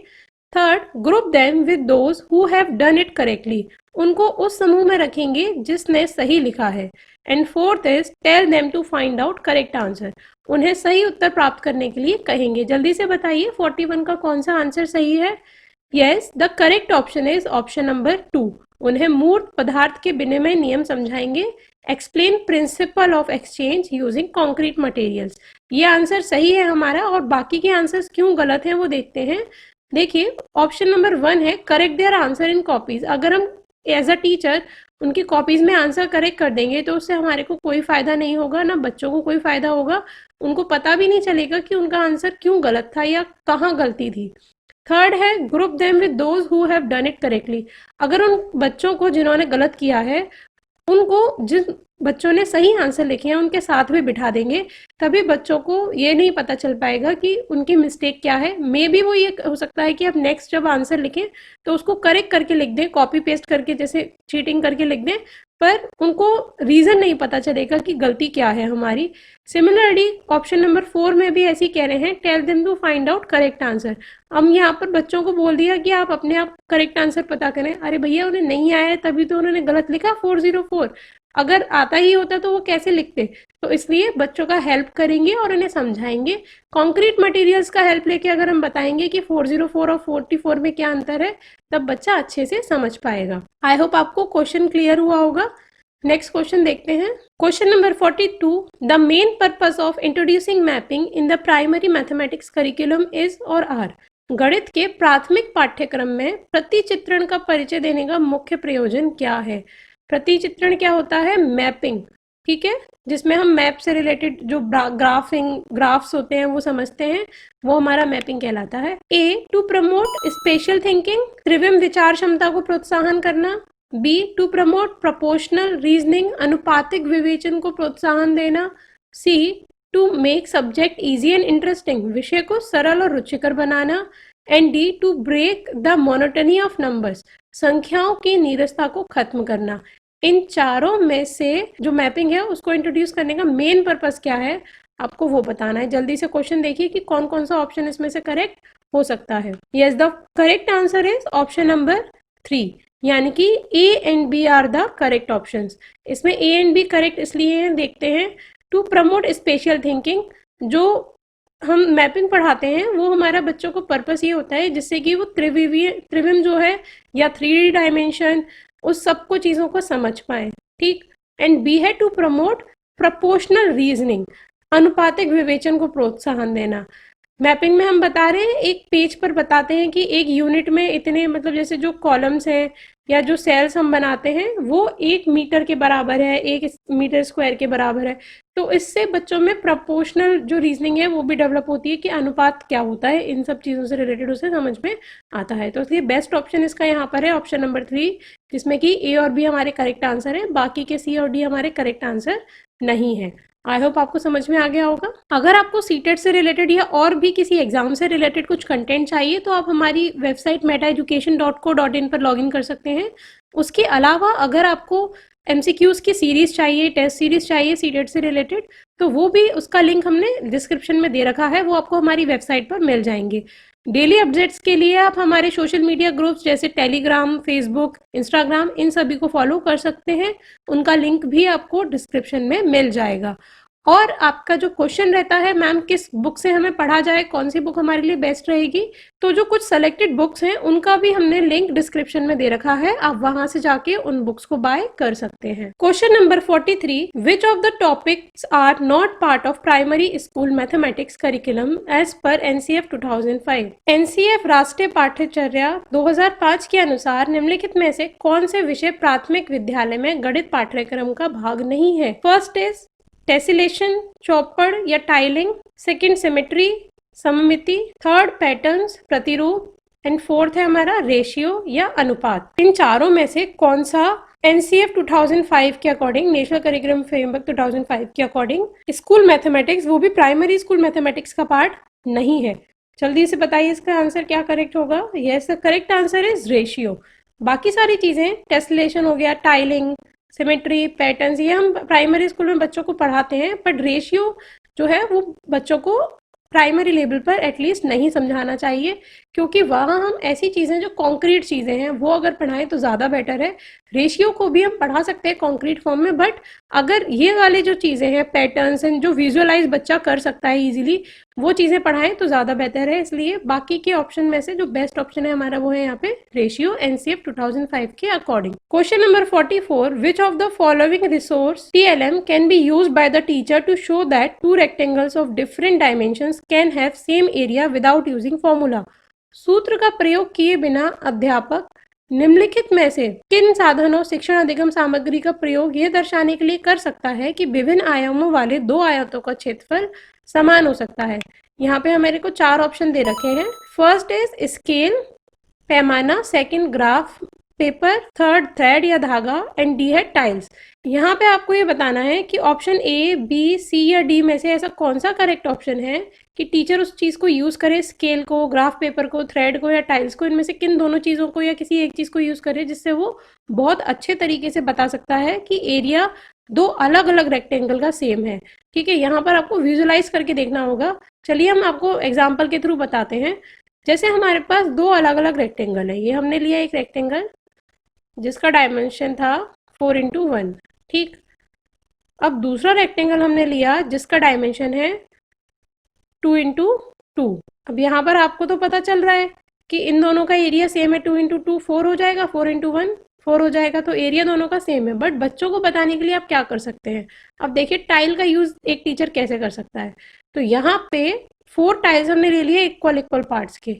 Third, group them with those who have done it correctly, उनको उस समूह में रखेंगे जिसने सही लिखा है। And fourth is tell them to find out correct answer, उन्हें सही उत्तर प्राप्त करने के लिए कहेंगे। जल्दी से बताइए 41 का कौन सा आंसर सही है? Yes, the correct option is option number 2, उन्हें मूर्त पदार्थ के विनिमय नियम समझाएंगे। Explain principle of exchange using concrete materials, ये आंसर सही है हमारा। और बाकी के आंसर्स क्यों गलत हैं वो देखते हैं। देखिए ऑप्शन नंबर 1 है correct their answer in copies, अगर हम एज अ टीचर उनकी कॉपीज में आंसर करेक्ट कर देंगे तो उससे हमारे को कोई फायदा नहीं होगा, ना बच्चों को कोई फायदा होगा, उनको पता भी नहीं चलेगा कि उनका आंसर क्यों गलत था या कहाँ गलती थी। थर्ड है group them with those who have done it correctly, अगर उन बच्चों को जिन्होंने गलत किया है उनको जिन बच्चों ने सही आंसर लिखे हैं उनके साथ भी बिठा देंगे, तभी बच्चों को ये नहीं पता चल पाएगा कि उनकी मिस्टेक क्या है। मे बी वो ये हो सकता है कि आप नेक्स्ट जब आंसर लिखें तो उसको करेक्ट करके लिख दें, कॉपी पेस्ट करके जैसे चीटिंग करके लिख दें, पर उनको रीज़न नहीं पता चलेगा कि गलती क्या है हमारी। सिमिलरली ऑप्शन नंबर 4 में भी ऐसे ही कह रहे हैं tell them to find out correct answer, हम यहाँ पर बच्चों को बोल दिया कि आप अपने आप करेक्ट आंसर पता करें। अरे भैया उन्हें नहीं आया है तभी तो उन्होंने गलत लिखा 404, अगर आता ही होता तो वो कैसे लिखते। तो इसलिए बच्चों का हेल्प करेंगे और उन्हें समझाएंगे। कॉन्क्रीट मटेरियल्स का हेल्प लेके अगर हम बताएंगे कि 404 और 44 में क्या अंतर है तब बच्चा अच्छे से समझ पाएगा। आई होप आपको क्वेश्चन क्लियर हुआ होगा। नेक्स्ट क्वेश्चन देखते हैं। Question number 42, the main purpose of introducing mapping in the primary mathematics curriculum is और आर, गणित के प्राथमिक पाठ्यक्रम में प्रतिचित्रण का परिचय देने का मुख्य प्रयोजन क्या है? प्रतिचित्रण क्या होता है? मैपिंग, ठीक है, जिसमें हम मैप से रिलेटेड जो ग्राफ्स होते हैं वो समझते हैं, वो हमारा मैपिंग कहलाता है। A, to promote spatial thinking, त्रिविम विचार क्षमता को प्रोत्साहन करना। B, to promote proportional reasoning, अनुपातिक विवेचन को प्रोत्साहन देना। C, to make subject easy and interesting, विषय को सरल और रुचिकर बनाना। And D, to break the monotony of numbers, संख्याओं की नीरसता को खत्म करना। इन चारों में से जो मैपिंग है उसको इंट्रोड्यूस करने का मेन पर्पस क्या है, आपको वो बताना है। जल्दी से क्वेश्चन देखिए कि कौन कौन सा ऑप्शन इसमें से करेक्ट हो सकता है। Yes, the correct answer is option number 3, यानी कि A and B are the correct options. इसमें ए एंड बी करेक्ट इसलिए हैं, देखते हैं। टू प्रमोट स्पेशल थिंकिंग, जो हम मैपिंग पढ़ाते हैं वो हमारा बच्चों को पर्पस ये होता है जिससे कि वो त्रिविम जो है या 3D डायमेंशन उस सबको चीज़ों को समझ पाए, ठीक। एंड बी है टू प्रमोट प्रपोर्शनल रीजनिंग, अनुपातिक विवेचन को प्रोत्साहन देना। मैपिंग में हम बता रहे हैं, एक पेज पर बताते हैं कि एक यूनिट में इतने, मतलब जैसे जो कॉलम्स हैं या जो सेल्स हम बनाते हैं वो 1 मीटर के बराबर है, 1 मीटर स्क्वायर के बराबर है। तो इससे बच्चों में प्रपोर्शनल जो रीजनिंग है वो भी डेवलप होती है कि अनुपात क्या होता है, इन सब चीज़ों से रिलेटेड उसे समझ में आता है। तो इसलिए बेस्ट ऑप्शन इसका यहाँ पर है ऑप्शन नंबर 3, जिसमें कि ए और बी हमारे करेक्ट आंसर है, बाकी के सी और डी हमारे करेक्ट आंसर नहीं है। आई होप आपको समझ में आ गया होगा। अगर आपको सीटेट से रिलेटेड या और भी किसी एग्जाम से रिलेटेड कुछ कंटेंट चाहिए तो आप हमारी वेबसाइट metaeducation.co.in पर लॉगिन कर सकते हैं। उसके अलावा अगर आपको एमसीक्यूज की सीरीज चाहिए, टेस्ट सीरीज चाहिए सीटेट से रिलेटेड, तो वो भी, उसका लिंक हमने डिस्क्रिप्शन में दे रखा है, वो आपको हमारी वेबसाइट पर मिल जाएंगे। डेली अपडेट्स के लिए आप हमारे सोशल मीडिया ग्रुप्स जैसे टेलीग्राम, फेसबुक, इंस्टाग्राम, इन सभी को फॉलो कर सकते हैं। उनका लिंक भी आपको डिस्क्रिप्शन में मिल जाएगा। और आपका जो क्वेश्चन रहता है, मैम किस बुक से हमें पढ़ा जाए, कौन सी बुक हमारे लिए बेस्ट रहेगी, तो जो कुछ सेलेक्टेड बुक्स हैं उनका भी हमने लिंक डिस्क्रिप्शन में दे रखा है, आप वहां से जाके उन बुक्स को बाय कर सकते हैं। Question number 43, which of the topics are not part of primary school mathematics curriculum as per NCF 2005? NCF राष्ट्रीय पाठ्यचर्या 2005 के अनुसार निम्नलिखित में से कौन से विषय प्राथमिक विद्यालय में गणित पाठ्यक्रम का भाग नहीं है? फर्स्ट इज टेसिलेशन, चौपड़ या टाइलिंग, सेकंड सिमेट्री, सममिति, थर्ड पैटर्न्स, प्रतिरूप, एंड फोर्थ है हमारा रेशियो या अनुपात। इन चारों में से कौन सा एनसीएफ 2005 के अकॉर्डिंग, नेशनल करिकुलम फ्रेमवर्क 2005 के अकॉर्डिंग स्कूल मैथमेटिक्स, वो भी प्राइमरी स्कूल मैथमेटिक्स का पार्ट नहीं है? जल्दी से बताइए इसका आंसर क्या करेक्ट होगा। Yes, the correct answer is ratio. बाकी सारी चीजें, टेस्लेशन हो गया, टाइलिंग, सिमेट्री, पैटर्न्स, ये हम प्राइमरी स्कूल में बच्चों को पढ़ाते हैं, बट रेशियो जो है वो बच्चों को प्राइमरी लेवल पर एटलीस्ट नहीं समझाना चाहिए, क्योंकि वहाँ हम ऐसी चीज़ें जो कॉन्क्रीट चीज़ें हैं वो अगर पढ़ाएं तो ज़्यादा बेटर है। रेशियो को भी हम पढ़ा सकते हैं कॉन्क्रीट फॉर्म में, बट अगर ये वाले जो चीज़ें हैं, पैटर्न्स एंड जो विजुअलाइज बच्चा कर सकता है इजीली, वो चीज़ें पढ़ाएं तो ज़्यादा बेहतर है। इसलिए बाकी के ऑप्शन में से जो बेस्ट ऑप्शन है हमारा वो है यहाँ पे रेशियो, एनसीएफ 2005 के according. Question number 44, which of the following resource TLM can be used by the teacher to show that two rectangles of different dimensions can have same area without using formula? सूत्र का प्रयोग किए बिना अध्यापक निम्नलिखित में से किन साधनों, शिक्षण अधिगम सामग्री का प्रयोग यह दर्शाने के लिए कर सकता है कि विभिन्न आयामों वाले दो आयतों का क्षेत्रफल समान हो सकता है? यहाँ पे हमारे को 4 ऑप्शन दे रखे हैं। फर्स्ट इज स्केल, पैमाना, second graph paper, third thread या धागा, एंड डी है टाइल्स। यहाँ पे आपको ये बताना है कि ऑप्शन ए, बी, सी या डी में से ऐसा कौन सा करेक्ट ऑप्शन है कि टीचर उस चीज़ को यूज़ करे, स्केल को, ग्राफ पेपर को, थ्रेड को या टाइल्स को, इनमें से किन दोनों चीज़ों को या किसी एक चीज़ को यूज़ करे जिससे वो बहुत अच्छे तरीके से बता सकता है कि एरिया दो अलग अलग रेक्टेंगल का सेम है। ठीक है, यहाँ पर आपको विजुअलाइज करके देखना होगा। चलिए हम आपको एग्जाम्पल के थ्रू बताते हैं। जैसे हमारे पास दो अलग अलग रेक्टेंगल है, ये हमने लिया एक रेक्टेंगल जिसका डायमेंशन था 4x1, ठीक। अब दूसरा रेक्टेंगल हमने लिया जिसका डायमेंशन है 2x2। अब यहाँ पर आपको तो पता चल रहा है कि इन दोनों का एरिया सेम है, 2x2 4 हो जाएगा, 4x1 4 हो जाएगा, तो एरिया दोनों का सेम है। बट बच्चों को बताने के लिए आप क्या कर सकते हैं, अब देखिए टाइल का यूज एक टीचर कैसे कर सकता है। तो यहाँ पे 4 टाइल्स हमने ले लिए इक्वल पार्ट्स के,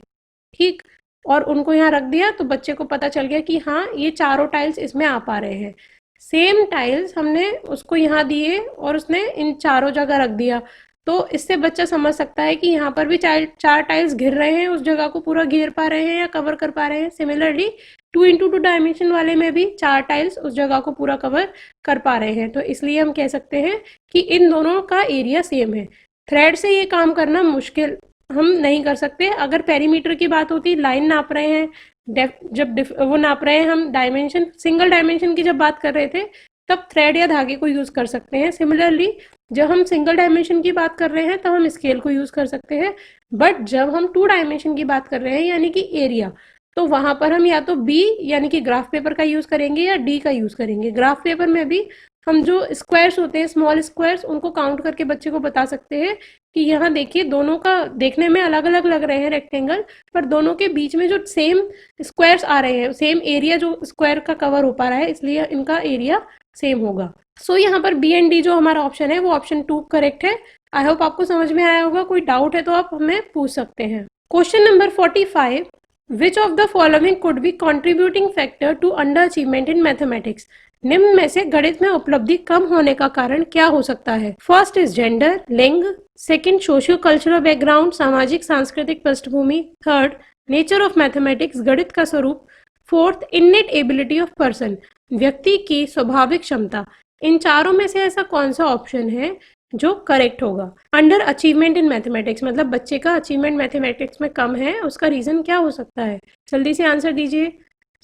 ठीक, और उनको यहाँ रख दिया तो बच्चे को पता चल गया कि हाँ ये चारों टाइल्स इसमें आ पा रहे हैं। सेम टाइल्स हमने उसको यहाँ दिए और उसने इन चारों जगह रख दिया, तो इससे बच्चा समझ सकता है कि यहाँ पर भी चार टाइल्स घिर रहे हैं, उस जगह को पूरा घेर पा रहे हैं या कवर कर पा रहे हैं। सिमिलरली 2x2 डायमेंशन वाले में भी 4 टाइल्स उस जगह को पूरा कवर कर पा रहे हैं। तो इसलिए हम कह सकते हैं कि इन दोनों का एरिया सेम है। थ्रेड से ये काम करना मुश्किल हम नहीं कर सकते। अगर पेरीमीटर की बात होती, लाइन नाप रहे हैं वो नाप रहे हैं हम डायमेंशन, सिंगल डायमेंशन की जब बात कर रहे थे तब थ्रेड या धागे को यूज़ कर सकते हैं। सिमिलरली जब हम सिंगल डायमेंशन की बात कर रहे हैं तब हम स्केल को यूज़ कर सकते हैं। बट जब हम 2 डायमेंशन की बात कर रहे हैं यानी कि एरिया, तो वहाँ पर हम या तो बी यानी कि ग्राफ पेपर का यूज़ करेंगे या डी का यूज़ करेंगे। ग्राफ पेपर में भी हम जो स्क्वायर्स होते हैं, स्मॉल स्क्वायर्स, उनको काउंट करके बच्चे को बता सकते हैं कि यहाँ देखिए दोनों का देखने में अलग-अलग लग रहे हैं रेक्टेंगल, पर दोनों के बीच में जो सेम स्क्वायर्स आ रहे हैं, सेम एरिया जो स्क्वायर का कवर हो पा रहा है, इसलिए इनका एरिया सेम होगा। सो यहाँ पर बी एंड डी जो हमारा ऑप्शन है वो ऑप्शन 2 करेक्ट है। आई होप आपको समझ में आया होगा। कोई डाउट है तो आप हमें पूछ सकते हैं। Question number 45, which of the following could be contributing factor to under achievement in mathematics? निम्न में से गणित में उपलब्धि कम होने का कारण क्या हो सकता है? फर्स्ट इज जेंडर, लिंग। सेकंड, सोशियो कल्चरल बैकग्राउंड, सामाजिक सांस्कृतिक पृष्ठभूमि। थर्ड, नेचर ऑफ मैथमेटिक्स, गणित का स्वरूप। Fourth, innate ability of person, व्यक्ति की स्वाभाविक क्षमता। इन चारों में से ऐसा कौन सा ऑप्शन है जो करेक्ट होगा? अंडर अचीवमेंट इन मैथमेटिक्स मतलब बच्चे का अचीवमेंट मैथमेटिक्स में कम है, उसका रीजन क्या हो सकता है? जल्दी से आंसर दीजिए।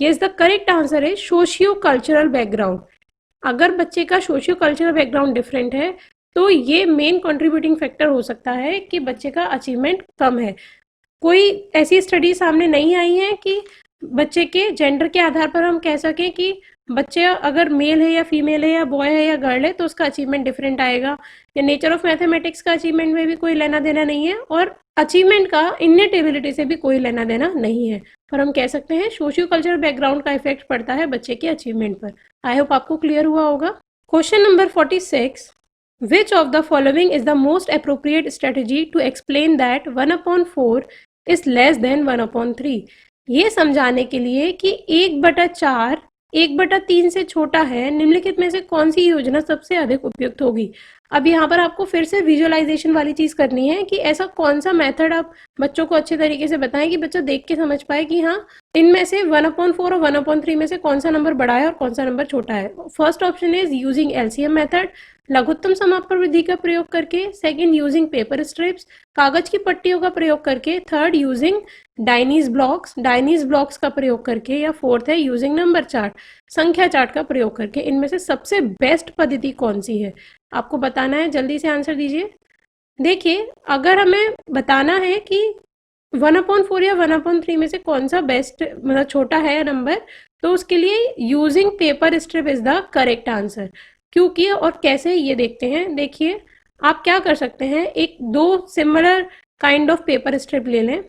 यस, द करेक्ट आंसर है सोशियो कल्चरल बैकग्राउंड। अगर बच्चे का सोशियो कल्चरल बैकग्राउंड डिफरेंट है तो ये मेन कंट्रीब्यूटिंग फैक्टर हो सकता है कि बच्चे का अचीवमेंट कम है। कोई ऐसी स्टडी सामने नहीं आई है कि बच्चे के जेंडर के आधार पर हम कह सकें कि बच्चे अगर मेल है या फीमेल है या बॉय है या गर्ल है तो उसका अचीवमेंट डिफरेंट आएगा, या नेचर ऑफ मैथमेटिक्स का अचीवमेंट में भी कोई लेना देना नहीं है, और अचीवमेंट का इननेट एबिलिटी से भी कोई लेना देना नहीं है। पर हम कह सकते हैं सोशियो कल्चरल बैकग्राउंड का इफेक्ट पड़ता है बच्चे के अचीवमेंट पर। आई होप आपको क्लियर हुआ होगा। Question number 46, which of the following is the most appropriate strategy to explain that 1/4 is less than 1/3? ये समझाने के लिए कि 1/4 1/3 से छोटा है, निम्नलिखित में से कौन सी योजना सबसे अधिक उपयुक्त होगी? अब यहाँ पर आपको फिर से विजुअलाइजेशन वाली चीज़ करनी है कि ऐसा कौन सा मेथड आप बच्चों को अच्छे तरीके से बताएं कि बच्चा देख के समझ पाए कि हाँ इनमें से 1/4 और 1/3 में से कौन सा नंबर बड़ा है और कौन सा नंबर छोटा है। First option is using LCM method, लघुत्तम समापन विधि का प्रयोग करके। सेकंड, यूजिंग पेपर स्ट्रिप्स, कागज की पट्टियों का प्रयोग करके। थर्ड, यूजिंग डाइनीज ब्लॉक्स का प्रयोग करके। या फोर्थ है यूजिंग नंबर चार्ट, संख्या चार्ट का प्रयोग करके। इनमें से सबसे बेस्ट पद्धति कौन सी है आपको बताना है। जल्दी से आंसर दीजिए। देखिए, अगर हमें बताना है कि 1/4 या 1/3 में से कौन सा बेस्ट मतलब छोटा है नंबर, तो उसके लिए using paper strip is the correct answer. क्योंकि और कैसे ये देखते हैं। देखिए, आप क्या कर सकते हैं, एक दो similar kind of paper strip ले लें,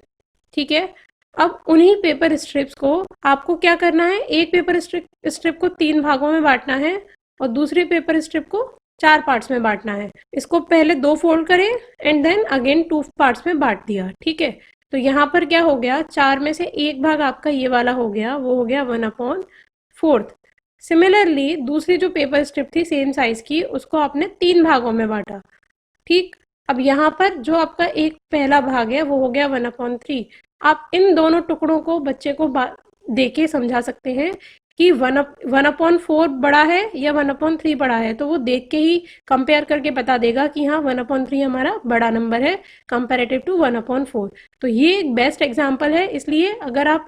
ठीक है। अब उन्हीं पेपर स्ट्रिप्स को आपको क्या करना है, एक पेपर स्ट्रिप को 3 भागों में बांटना है और दूसरे पेपर स्ट्रिप को 4 पार्ट्स में बांटना है। इसको पहले 2 फोल्ड करें एंड देन अगेन 2 पार्ट्स में बांट दिया, ठीक है। तो यहाँ पर क्या हो गया, 4 में से एक भाग आपका ये वाला हो गया, वो हो गया 1/4। सिमिलरली दूसरी जो पेपर स्ट्रिप थी सेम साइज की, उसको आपने 3 भागों में बांटा, ठीक। अब यहाँ पर जो आपका एक पहला भाग है वो हो गया 1/3। आप इन दोनों टुकड़ों को बच्चे को देके समझा सकते हैं कि 1/4 बड़ा है या 1/3 बड़ा है, तो वो देख के ही कंपेयर करके बता देगा कि हाँ 1/3 हमारा बड़ा नंबर है कंपेरेटिव टू 1/4। तो ये एक बेस्ट एग्जाम्पल है। इसलिए अगर आप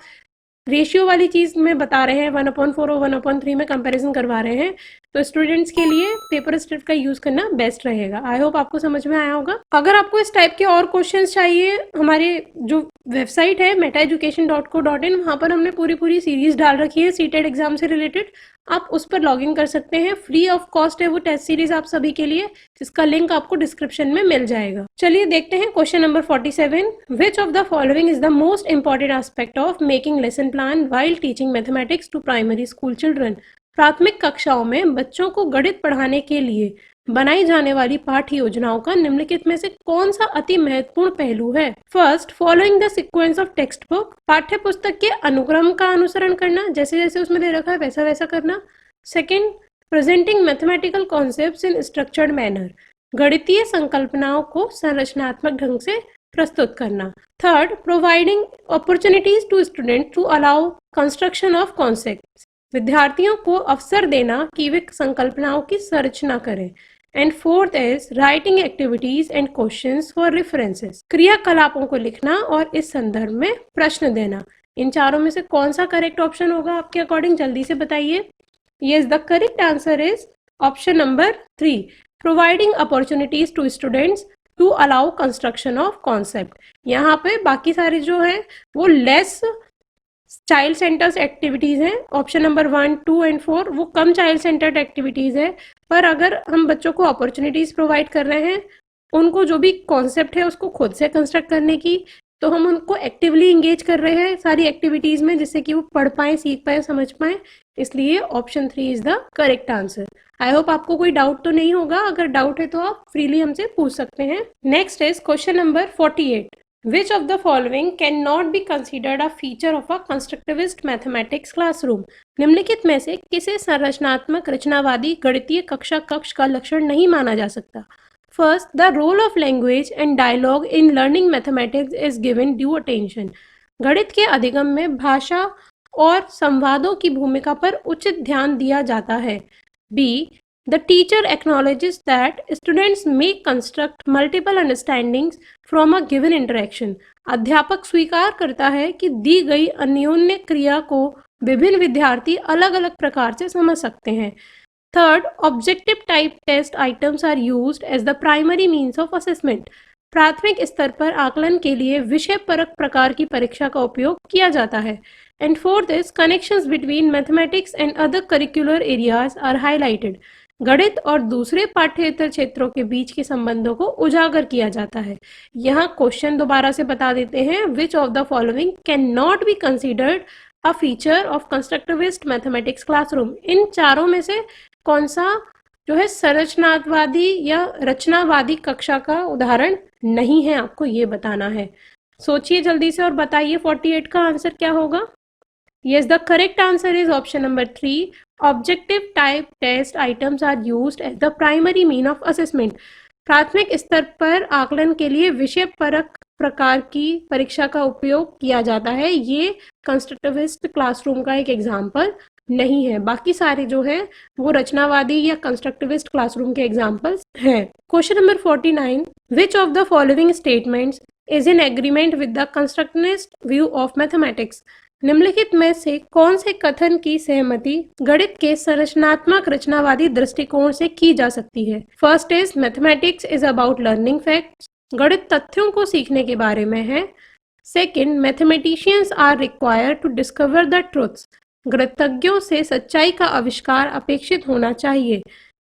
रेशियो वाली चीज़ में बता रहे हैं, 1/4 और 1/3 में कंपैरिजन करवा रहे हैं, तो स्टूडेंट्स के लिए पेपर स्ट्रिप का यूज़ करना बेस्ट रहेगा। आई होप आपको समझ में आया होगा। अगर आपको इस टाइप के और क्वेश्चंस चाहिए, हमारे जो वेबसाइट है metaeducation.co.in, वहाँ पर हमने पूरी सीरीज डाल रखी है सीटेट एग्जाम से रिलेटेड। आप उस पर लॉग इन कर सकते हैं, फ्री ऑफ कॉस्ट है वो टेस्ट सीरीज आप सभी के लिए, जिसका लिंक आपको डिस्क्रिप्शन में मिल जाएगा। चलिए देखते हैं question number 47, which of the following is the most important aspect of making lesson plan while teaching mathematics to primary school children? प्राथमिक कक्षाओं में बच्चों को गणित पढ़ाने के लिए बनाई जाने वाली पाठ्य योजनाओं का निम्नलिखित में से कौन सा अति महत्वपूर्ण पहलू है? First, following the sequence of text book, पाठ्य पुस्तक के अनुक्रम का अनुसरण करना, जैसे जैसे उसमें दे रखा है वैसा वैसा करना। Second, presenting mathematical concepts in structured manner, गणितीय संकल्पनाओं को संरचनात्मक ढंग से प्रस्तुत करना। Third, providing opportunities to student to allow construction of concepts, विद्यार्थियों को अवसर देना कि वे संकल्पनाओं की संरचना करें। And fourth is writing activities and questions for references, क्रियाकलापों को लिखना और इस संदर्भ में प्रश्न देना। इन चारों में से कौन सा करेक्ट ऑप्शन होगा आपके अकॉर्डिंग, जल्दी से बताइए। Yes, the correct answer is option number 3, providing opportunities to students to allow construction of concept. यहाँ पे बाकी सारे जो है वो लेस चाइल्ड सेंटर्स एक्टिविटीज़ हैं। ऑप्शन नंबर 1, 2 एंड 4 वो कम चाइल्ड सेंटर्ड एक्टिविटीज़ है, पर अगर हम बच्चों को अपॉर्चुनिटीज़ प्रोवाइड कर रहे हैं, उनको जो भी कॉन्सेप्ट है उसको खुद से कंस्ट्रक्ट करने की, तो हम उनको एक्टिवली इंगेज कर रहे हैं सारी एक्टिविटीज़ में, जिससे कि वो पढ़ पाएँ, सीख पाएँ, समझ पाएँ। इसलिए option 3 is the correct answer. I hope आपको कोई डाउट तो नहीं होगा। अगर डाउट है तो आप फ्रीली हमसे पूछ सकते हैं। Next is question number 48। Which of the following cannot be considered a feature of a constructivist mathematics classroom? निम्नलिखित में से किसे संरचनात्मक रचनावादी गणितीय कक्षा कक्ष का लक्षण नहीं माना जा सकता? First, the role of language and dialogue in learning mathematics is given due attention. गणित के अधिगम में भाषा और संवादों की भूमिका पर उचित ध्यान दिया जाता है। B, the teacher acknowledges that students may construct multiple understandings from a given interaction. अध्यापक स्वीकार करता है कि दी गई अन्योन्य क्रिया को विभिन्न विद्यार्थी अलग अलग प्रकार से समझ सकते हैं। Third, objective type test items are used as the primary means of assessment. प्राथमिक स्तर पर आकलन के लिए विषय परक प्रकार की परीक्षा का उपयोग किया जाता है। And fourth is connections between mathematics and other curricular areas are highlighted. गणित और दूसरे पाठ्येतर क्षेत्रों के बीच के संबंधों को उजागर किया जाता है। यहाँ क्वेश्चन दोबारा से बता देते हैं, which of the following can not be considered a feature of constructivist mathematics classroom. इन चारों में से कौन सा जो है संरचनावादी या रचनावादी कक्षा का उदाहरण नहीं है, आपको ये बताना है। सोचिए जल्दी से और बताइए 48 का आंसर क्या होगा। Yes, the correct answer is option number 3. Objective type test items are used as the primary mean of assessment. प्राथमिक स्तर पर आकलन के लिए विषय परक प्रकार की परीक्षा का उपयोग किया जाता है। ये कंस्ट्रक्टिविस्ट क्लासरूम का एक एग्जाम्पल नहीं है। बाकी सारे जो है वो रचनावादी या कंस्ट्रक्टिविस्ट क्लासरूम के एग्जाम्पल्स हैं। Question number 49, which of the following statements is in agreement with the constructivist view of mathematics. निम्नलिखित में से कौन से कथन की सहमति गणित के संरचनात्मक रचनावादी दृष्टिकोण से की जा सकती है? First is mathematics is about learning facts. गणित तथ्यों को सीखने के बारे में है। Second, mathematicians are required to discover the truths. गणितज्ञों से सच्चाई का आविष्कार अपेक्षित होना चाहिए।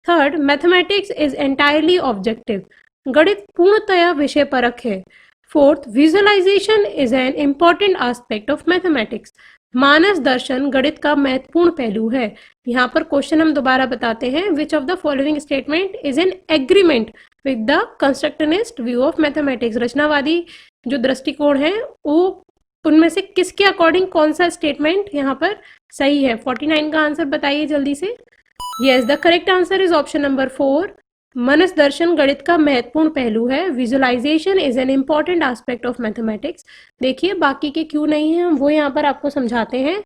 Third, mathematics is entirely objective. गणित पूर्णतया विषय परक है। Fourth, visualisation is an important aspect of mathematics. मानस दर्शन गणित का महत्वपूर्ण पहलू है। यहाँ पर क्वेश्चन हम दोबारा बताते हैं, which of the following statement is in agreement with the constructivist view of mathematics. रचनावादी जो दृष्टिकोण है वो उनमें से किसके अकॉर्डिंग कौन सा स्टेटमेंट यहाँ पर सही है? 49 का आंसर बताइए जल्दी से। Yes, the correct answer is option number 4। मनस दर्शन गणित का महत्वपूर्ण पहलू है। Visualisation is an important aspect of mathematics. देखिए बाकी के क्यों नहीं है, हम वो यहाँ पर आपको समझाते हैं।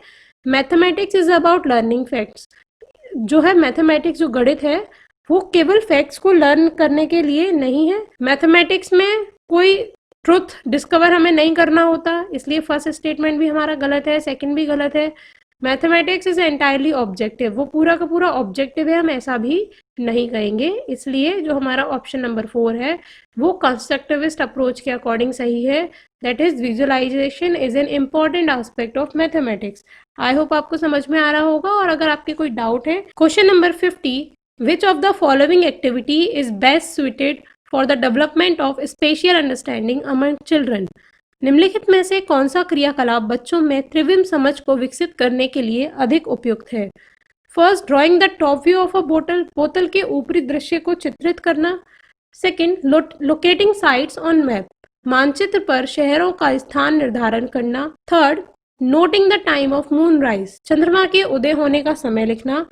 Mathematics is about learning facts. जो है मैथमेटिक्स जो गणित है वो केवल फैक्ट्स को लर्न करने के लिए नहीं है। मैथमेटिक्स में कोई ट्रुथ डिस्कवर हमें नहीं करना होता, इसलिए फर्स्ट स्टेटमेंट भी हमारा गलत है, सेकंड भी गलत है। मैथमेटिक्स इज एंटायरली ऑब्जेक्टिव, वो पूरा का पूरा ऑब्जेक्टिव है, हम ऐसा भी नहीं कहेंगे। इसलिए जो हमारा ऑप्शन नंबर 4 है वो कंस्ट्रक्टिविस्ट अप्रोच के अकॉर्डिंग सही है। That is visualisation is an important aspect of mathematics. I hope आपको समझ में आ रहा होगा। और अगर आपके कोई डाउट है, question number 50, which of the following activity is best suited for the development of spatial understanding among children. निम्नलिखित में से कौन सा क्रियाकलाप बच्चों में त्रिविम समझ को विकसित करने के लिए अधिक उपयुक्त है? First, drawing the top view of a बोतल। बोतल के ऊपरी दृश्य को चित्रित करना। Second, locating sites on map. मानचित्र पर शहरों का स्थान निर्धारण करना। Third, noting the time of moon rise. चंद्रमा के उदय होने का समय लिखना।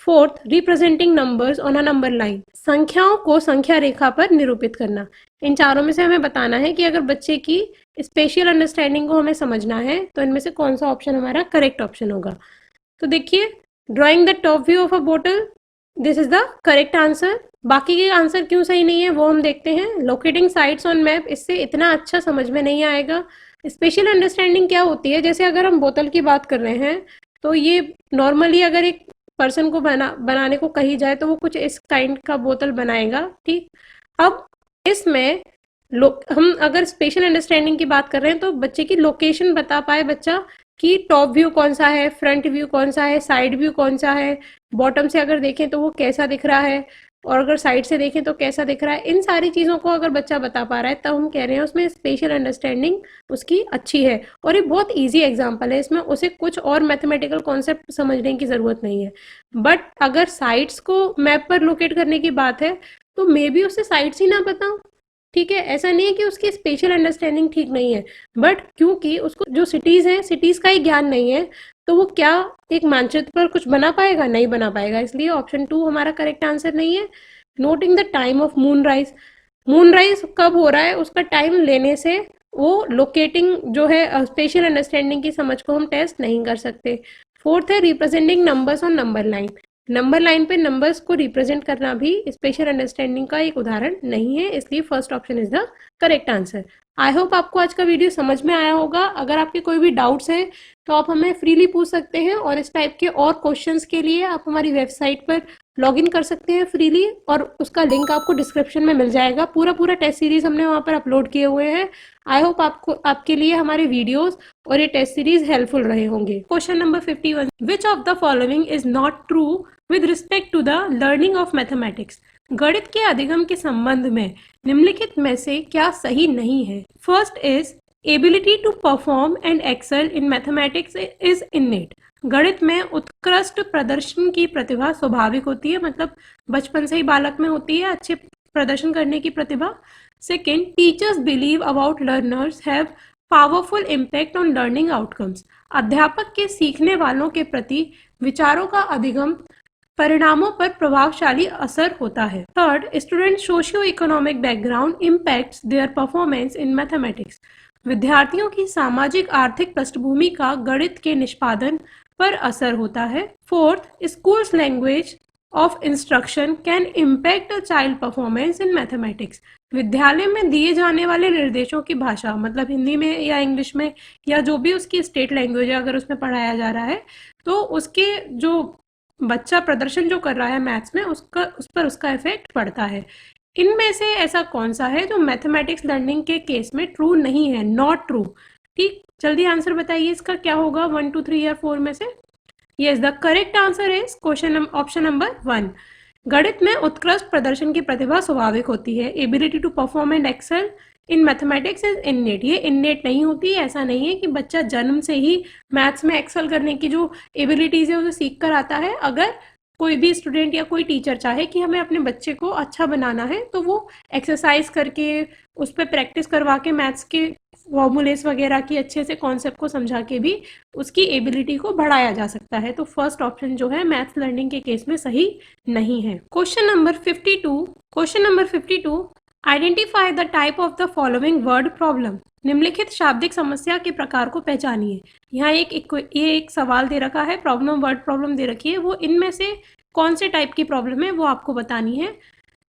Fourth, representing numbers on a number line. संख्याओं को संख्या रेखा पर निरूपित करना। इन चारों में से हमें बताना है कि अगर बच्चे की स्पेशियल अंडरस्टैंडिंग को हमें समझना है तो इनमें से कौन सा ऑप्शन हमारा करेक्ट ऑप्शन होगा। तो देखिए, drawing the top view of a बोतल, this is the correct answer. बाकी के आंसर क्यों सही नहीं है वो हम देखते हैं। लोकेटिंग साइट्स ऑन मैप, इससे इतना अच्छा समझ में नहीं आएगा। स्पेशल अंडरस्टैंडिंग क्या होती है, जैसे अगर हम बोतल की बात कर रहे हैं तो ये नॉर्मली अगर एक पर्सन को बनाने को कही जाए तो वो कुछ इस काइंड का बोतल बनाएगा, ठीक। अब इसमें हम अगर स्पेशल अंडरस्टैंडिंग की बात कर रहे हैं तो बच्चे की लोकेशन बता पाए बच्चा कि टॉप व्यू कौन सा है, फ्रंट व्यू कौन सा है, साइड व्यू कौन सा है, बॉटम से अगर देखें तो वो कैसा दिख रहा है, और अगर साइड से देखें तो कैसा दिख रहा है। इन सारी चीज़ों को अगर बच्चा बता पा रहा है तब हम कह रहे हैं उसमें स्पेशल अंडरस्टैंडिंग उसकी अच्छी है। और ये बहुत ईजी एग्जाम्पल है, इसमें उसे कुछ और मैथमेटिकल कॉन्सेप्ट समझने की ज़रूरत नहीं है। बट अगर साइड्स को मैप पर लोकेट करने की बात है तो मे बी उसे साइड्स ही ना पता हो, ठीक है। ऐसा नहीं है कि उसकी स्पेशल अंडरस्टैंडिंग ठीक नहीं है, बट क्योंकि उसको जो सिटीज़ हैं सिटीज़ का ही ज्ञान नहीं है तो वो क्या एक मानचित्र पर कुछ बना पाएगा, नहीं बना पाएगा। इसलिए ऑप्शन 2 हमारा करेक्ट आंसर नहीं है। Noting the time of Moonrise, Moonrise कब हो रहा है उसका टाइम लेने से वो लोकेटिंग जो है स्पेशल अंडरस्टैंडिंग की समझ को हम टेस्ट नहीं कर सकते। फोर्थ है representing numbers on number line, number line पे नंबर्स को रिप्रेजेंट करना भी स्पेशल अंडरस्टैंडिंग का एक उदाहरण नहीं है, इसलिए first option is the correct answer. I hope आपको आज का वीडियो समझ में आया होगा। अगर आपके कोई भी डाउट्स हैं तो आप हमें फ्रीली पूछ सकते हैं, और इस टाइप के और क्वेश्चंस के लिए आप हमारी वेबसाइट पर लॉगिन कर सकते हैं फ्रीली, और उसका लिंक आपको डिस्क्रिप्शन में मिल जाएगा। पूरा टेस्ट सीरीज हमने वहाँ पर अपलोड किए हुए हैं। आई होप आपको आपके लिए हमारे वीडियोस और ये टेस्ट सीरीज हेल्पफुल रहे होंगे। Question number 51, which of the following is not true with respect to the learning of mathematics. गणित के अधिगम के संबंध में निम्नलिखित में से क्या सही नहीं है। First is ability to perform and excel in mathematics is innate. गणित में उत्कृष्ट प्रदर्शन की प्रतिभा स्वाभाविक होती है, मतलब बचपन से ही बालक में होती है अच्छे प्रदर्शन करने की प्रतिभा। Second, teachers believe about learners have powerful impact on learning outcomes. अध्यापक के सीखने वालों के प्रति विचारों का अधिगम परिणामों पर प्रभावशाली असर होता है। Third, student socio economic background impacts their performance in mathematics. विद्यार्थियों की सामाजिक आर्थिक पृष्ठभूमि का गणित के निष्पादन पर असर होता है। Fourth, schools language of instruction can impact a child performance in mathematics. विद्यालय में दिए जाने वाले निर्देशों की भाषा, मतलब हिंदी में या इंग्लिश में या जो भी उसकी स्टेट लैंग्वेज है अगर उसमें पढ़ाया जा रहा है तो उसके जो बच्चा प्रदर्शन जो कर रहा है मैथ्स में उस पर उसका इफेक्ट पड़ता है। इनमें से ऐसा कौन सा है जो मैथमेटिक्स लर्निंग के केस में ट्रू नहीं है, नॉट ट्रू। ठीक, जल्दी आंसर बताइए इसका क्या होगा 1 2 3 या 4 में से। Yes, the correct answer is question option number 1। गणित में उत्कृष्ट प्रदर्शन की प्रतिभा स्वाभाविक होती है। Ability to perform and excel in mathematics is innate. ये इननेट नहीं होती, ऐसा नहीं है कि बच्चा जन्म से ही मैथ्स में एक्सेल करने की जो एबिलिटीज है उसे सीख कर आता है। अगर कोई भी स्टूडेंट या कोई टीचर चाहे कि हमें अपने बच्चे को अच्छा बनाना है तो वो एक्सरसाइज करके उस पर प्रैक्टिस करवा के मैथ्स के फॉर्मूलेस वगैरह की अच्छे से कॉन्सेप्ट को समझा के भी उसकी एबिलिटी को बढ़ाया जा सकता है। तो फर्स्ट ऑप्शन जो है मैथ्स लर्निंग के केस में सही नहीं है। Question number 52, identify the type of the following word problem. निम्नलिखित शाब्दिक समस्या के प्रकार को पहचानिए। यहाँ एक सवाल दे रखा है, प्रॉब्लम वर्ड प्रॉब्लम दे रखी है, वो इनमें से कौन से टाइप की प्रॉब्लम है वो आपको बतानी है।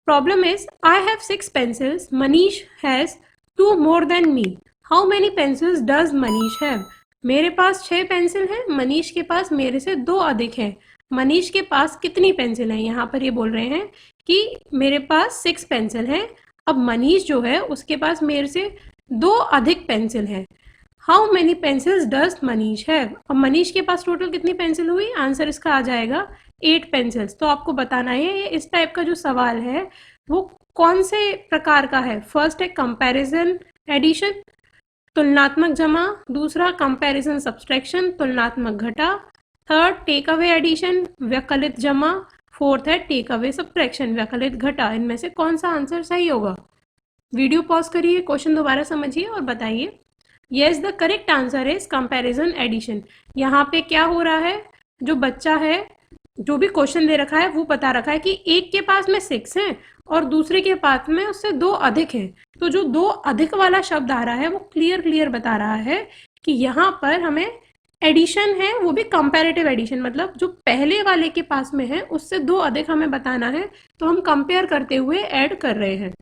Problem is I have 6 pencils, Manish has 2 more than me. How many pencils does Manish have. मेरे पास 6 पेंसिल हैं, मनीष के पास मेरे से 2 अधिक हैं। मनीष के पास कितनी पेंसिल हैं, यहाँ पर ये बोल रहे हैं कि मेरे पास 6 पेंसिल हैं, अब मनीष जो है उसके पास मेरे से 2 अधिक पेंसिल हैं। How many pencils does Manish have. अब मनीष के पास टोटल कितनी पेंसिल हुई, आंसर इसका आ जाएगा 8 पेंसिल्स। तो आपको बताना है ये इस टाइप का जो सवाल है वो कौन से प्रकार का है। फर्स्ट है कंपैरिजन एडिशन, तुलनात्मक जमा। दूसरा कंपैरिजन सब्सट्रैक्शन, तुलनात्मक घटा। थर्ड टेक अवे एडिशन, व्यकलित जमा। फोर्थ है टेक अवे सब्ट्रैक्शन, व्यकलित घटा। इनमें से कौन सा आंसर सही होगा। वीडियो पॉज करिए, क्वेश्चन दोबारा समझिए और बताइए। Yes, the correct answer is comparison addition. यहाँ पे क्या हो रहा है, जो बच्चा है जो भी क्वेश्चन दे रखा है वो बता रखा है कि एक के पास में 6 हैं और दूसरे के पास में उससे 2 अधिक हैं। तो जो 2 अधिक वाला शब्द आ रहा है वो क्लियर बता रहा है कि यहाँ पर हमें एडिशन है, वो भी कंपैरेटिव एडिशन, मतलब जो पहले वाले के पास में है उससे 2 अधिक हमें बताना है, तो हम कंपेयर करते हुए ऐड कर रहे हैं।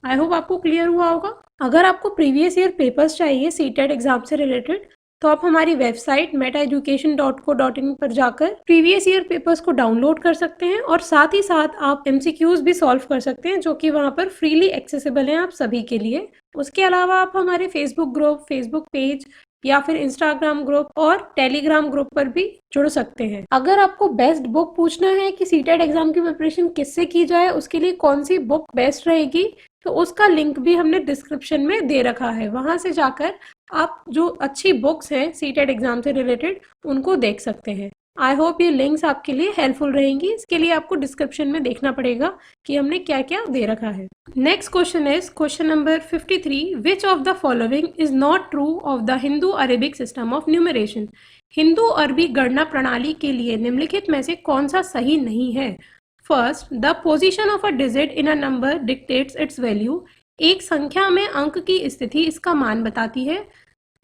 आई होप आपको क्लियर हुआ होगा। अगर आपको प्रीवियस ईयर पेपर्स चाहिए सीटेट एग्जाम से रिलेटेड, तो आप हमारी वेबसाइट metaeducation.co.in पर जाकर प्रीवियस ईयर पेपर्स को डाउनलोड कर सकते हैं और साथ ही साथ आप MCQs भी सॉल्व कर सकते हैं, जो कि वहाँ पर फ्रीली एक्सेसिबल हैं आप सभी के लिए। उसके अलावा आप हमारे फेसबुक ग्रुप, फेसबुक पेज या फिर इंस्टाग्राम ग्रुप और टेलीग्राम ग्रुप पर भी जुड़ सकते हैं। अगर आपको बेस्ट बुक पूछना है कि सीटेट एग्जाम की प्रिपरेशन किससे की जाए, उसके लिए कौन सी बुक बेस्ट रहेगी, तो उसका लिंक भी हमने डिस्क्रिप्शन में दे रखा है। वहां से जाकर आप जो अच्छी बुक्स हैं सीटेट एग्जाम से रिलेटेड उनको देख सकते हैं। आई होप ये लिंक्स आपके लिए हेल्पफुल रहेंगी। इसके लिए आपको डिस्क्रिप्शन में देखना पड़ेगा कि हमने क्या क्या दे रखा है। Next question is question number 53। Which of the following is not true of the Hindu Arabic system of numeration? Hindu अरबी गणना प्रणाली के लिए निम्नलिखित में से कौन सा सही नहीं है? First, the position of a digit in a number dictates it's value. एक संख्या में अंक की स्थिति इसका मान बताती है।